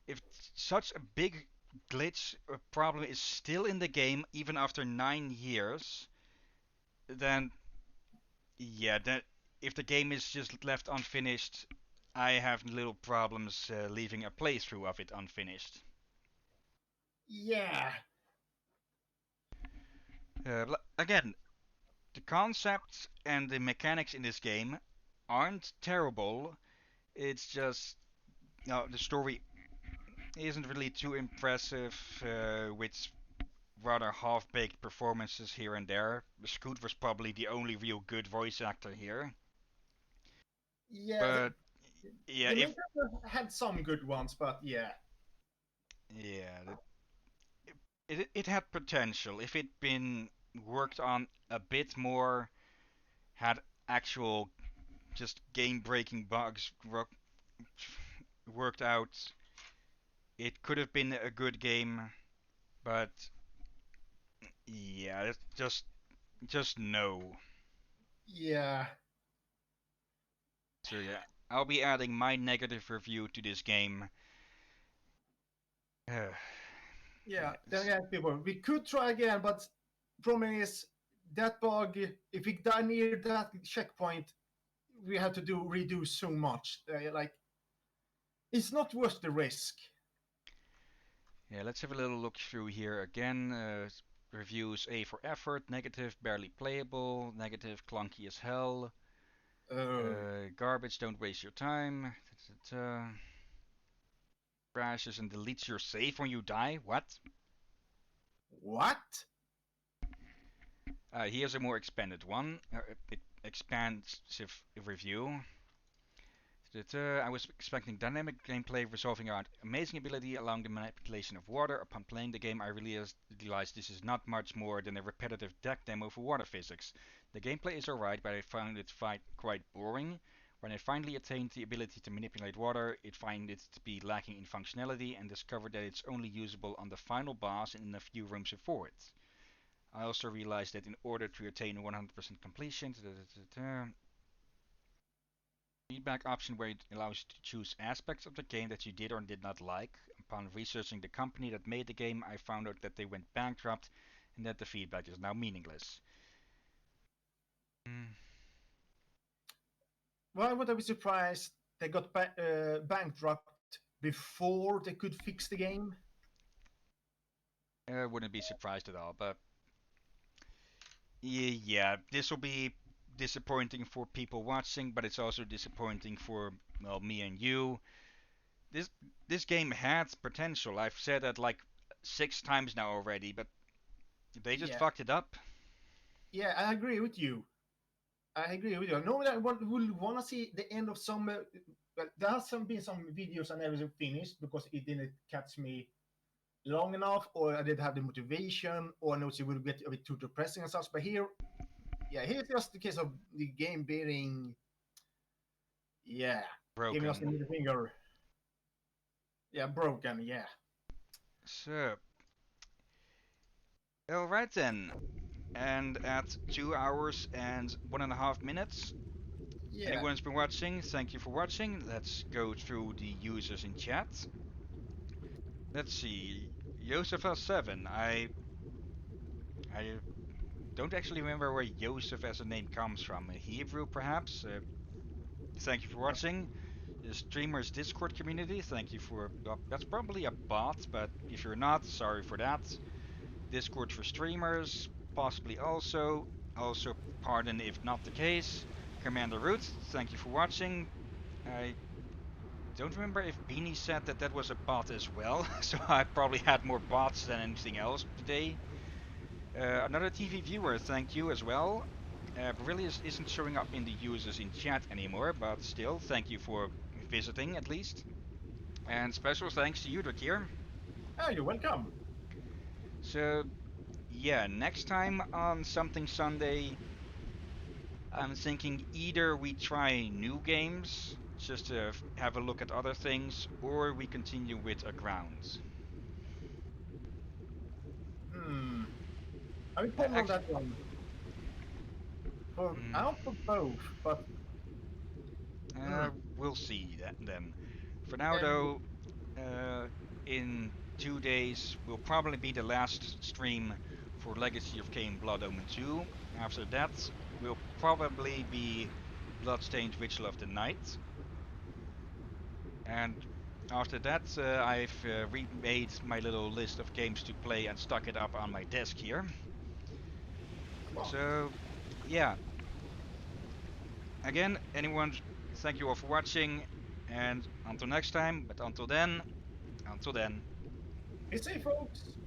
if such a big glitch or problem is still in the game even after 9 years, then yeah, that if the game is just left unfinished, I have little problems leaving a playthrough of it unfinished. Yeah. Again, the concepts and the mechanics in this game aren't terrible. It's just the story isn't really too impressive with rather half-baked performances here and there. Scoot was probably the only real good voice actor here. Yeah. But yeah, The main if character had some good ones, but yeah. yeah, it had potential. If it'd been worked on a bit more, had actual just game-breaking bugs worked out, it could have been a good game. But yeah, it's just no. Yeah. So yeah, I'll be adding my negative review to this game. yeah, Yeah. Then it's, again, people, we could try again, but problem is that bug, if we die near that checkpoint, we have to redo so much. Like, it's not worth the risk. yeah, let's have a little look through here again. Reviews: A for effort, negative, barely playable, negative, clunky as hell, Oh. garbage, don't waste your time, crashes and deletes your save when you die. What? What? Here's a more expanded one. Expansive review. I was expecting dynamic gameplay resolving around amazing ability, allowing the manipulation of water. Upon playing the game, I realized this is not much more than a repetitive deck demo for water physics. The gameplay is alright, but I found it quite boring. When I finally attained the ability to manipulate water, it found it to be lacking in functionality and discovered that it's only usable on the final boss and in a few rooms before it. I also realized that in order to attain 100% completion, feedback option where it allows you to choose aspects of the game that you did or did not like. upon researching the company that made the game, I found out that they went bankrupt and that the feedback is now meaningless. Why would I be surprised they got bankrupt before they could fix the game? I wouldn't be surprised at all, but yeah, this will be disappointing for people watching, but it's also disappointing for, well, me and you. This this game had potential. I've said that like 6 times now already, but they just Yeah, fucked it up. yeah, I agree with you. I agree with you. Normally, I would want to see the end of some. Well, there has been some videos I never finished because it didn't catch me long enough, or I didn't have the motivation, or I know it would get a bit too depressing and such. But here, yeah, here's just the case of the game being, yeah, giving us the Broken. middle finger. Yeah, broken. Yeah, So, alright then. And at 2 hours and 1.5 minutes, yeah. anyone who's been watching, thank you for watching. Let's go through the users in chat. Let's see. Joseph7. I don't actually remember where Joseph as a name comes from. A Hebrew, perhaps? Thank you for watching. The streamers Discord community, thank you for. Well, that's probably a bot, but if you're not, sorry for that. Discord for streamers, possibly also. Also, pardon if not the case. Commander Root, thank you for watching. I don't remember if Beanie said that that was a bot as well, so I probably had more bots than anything else today. Another TV viewer, thank you as well. Berilius isn't showing up in the users in chat anymore, but still, thank you for visiting at least. And special thanks to you, Drakir. Oh, you're welcome. So, yeah, next time on Something Sunday, I'm thinking either we try new games, just to have a look at other things, or we continue with Aground. Hmm. I will ponder on Actually, that one. For mm, out for both, but hmm. we'll see that then. For now, And though, uh, in 2 days will probably be the last stream for Legacy of Kain Blood Omen 2. After that will probably be Bloodstained Ritual of the Night. And after that, I've remade my little list of games to play and stuck it up on my desk here. well, So, yeah. Again, anyone, thank you all for watching. And until next time, but until then, be safe, folks.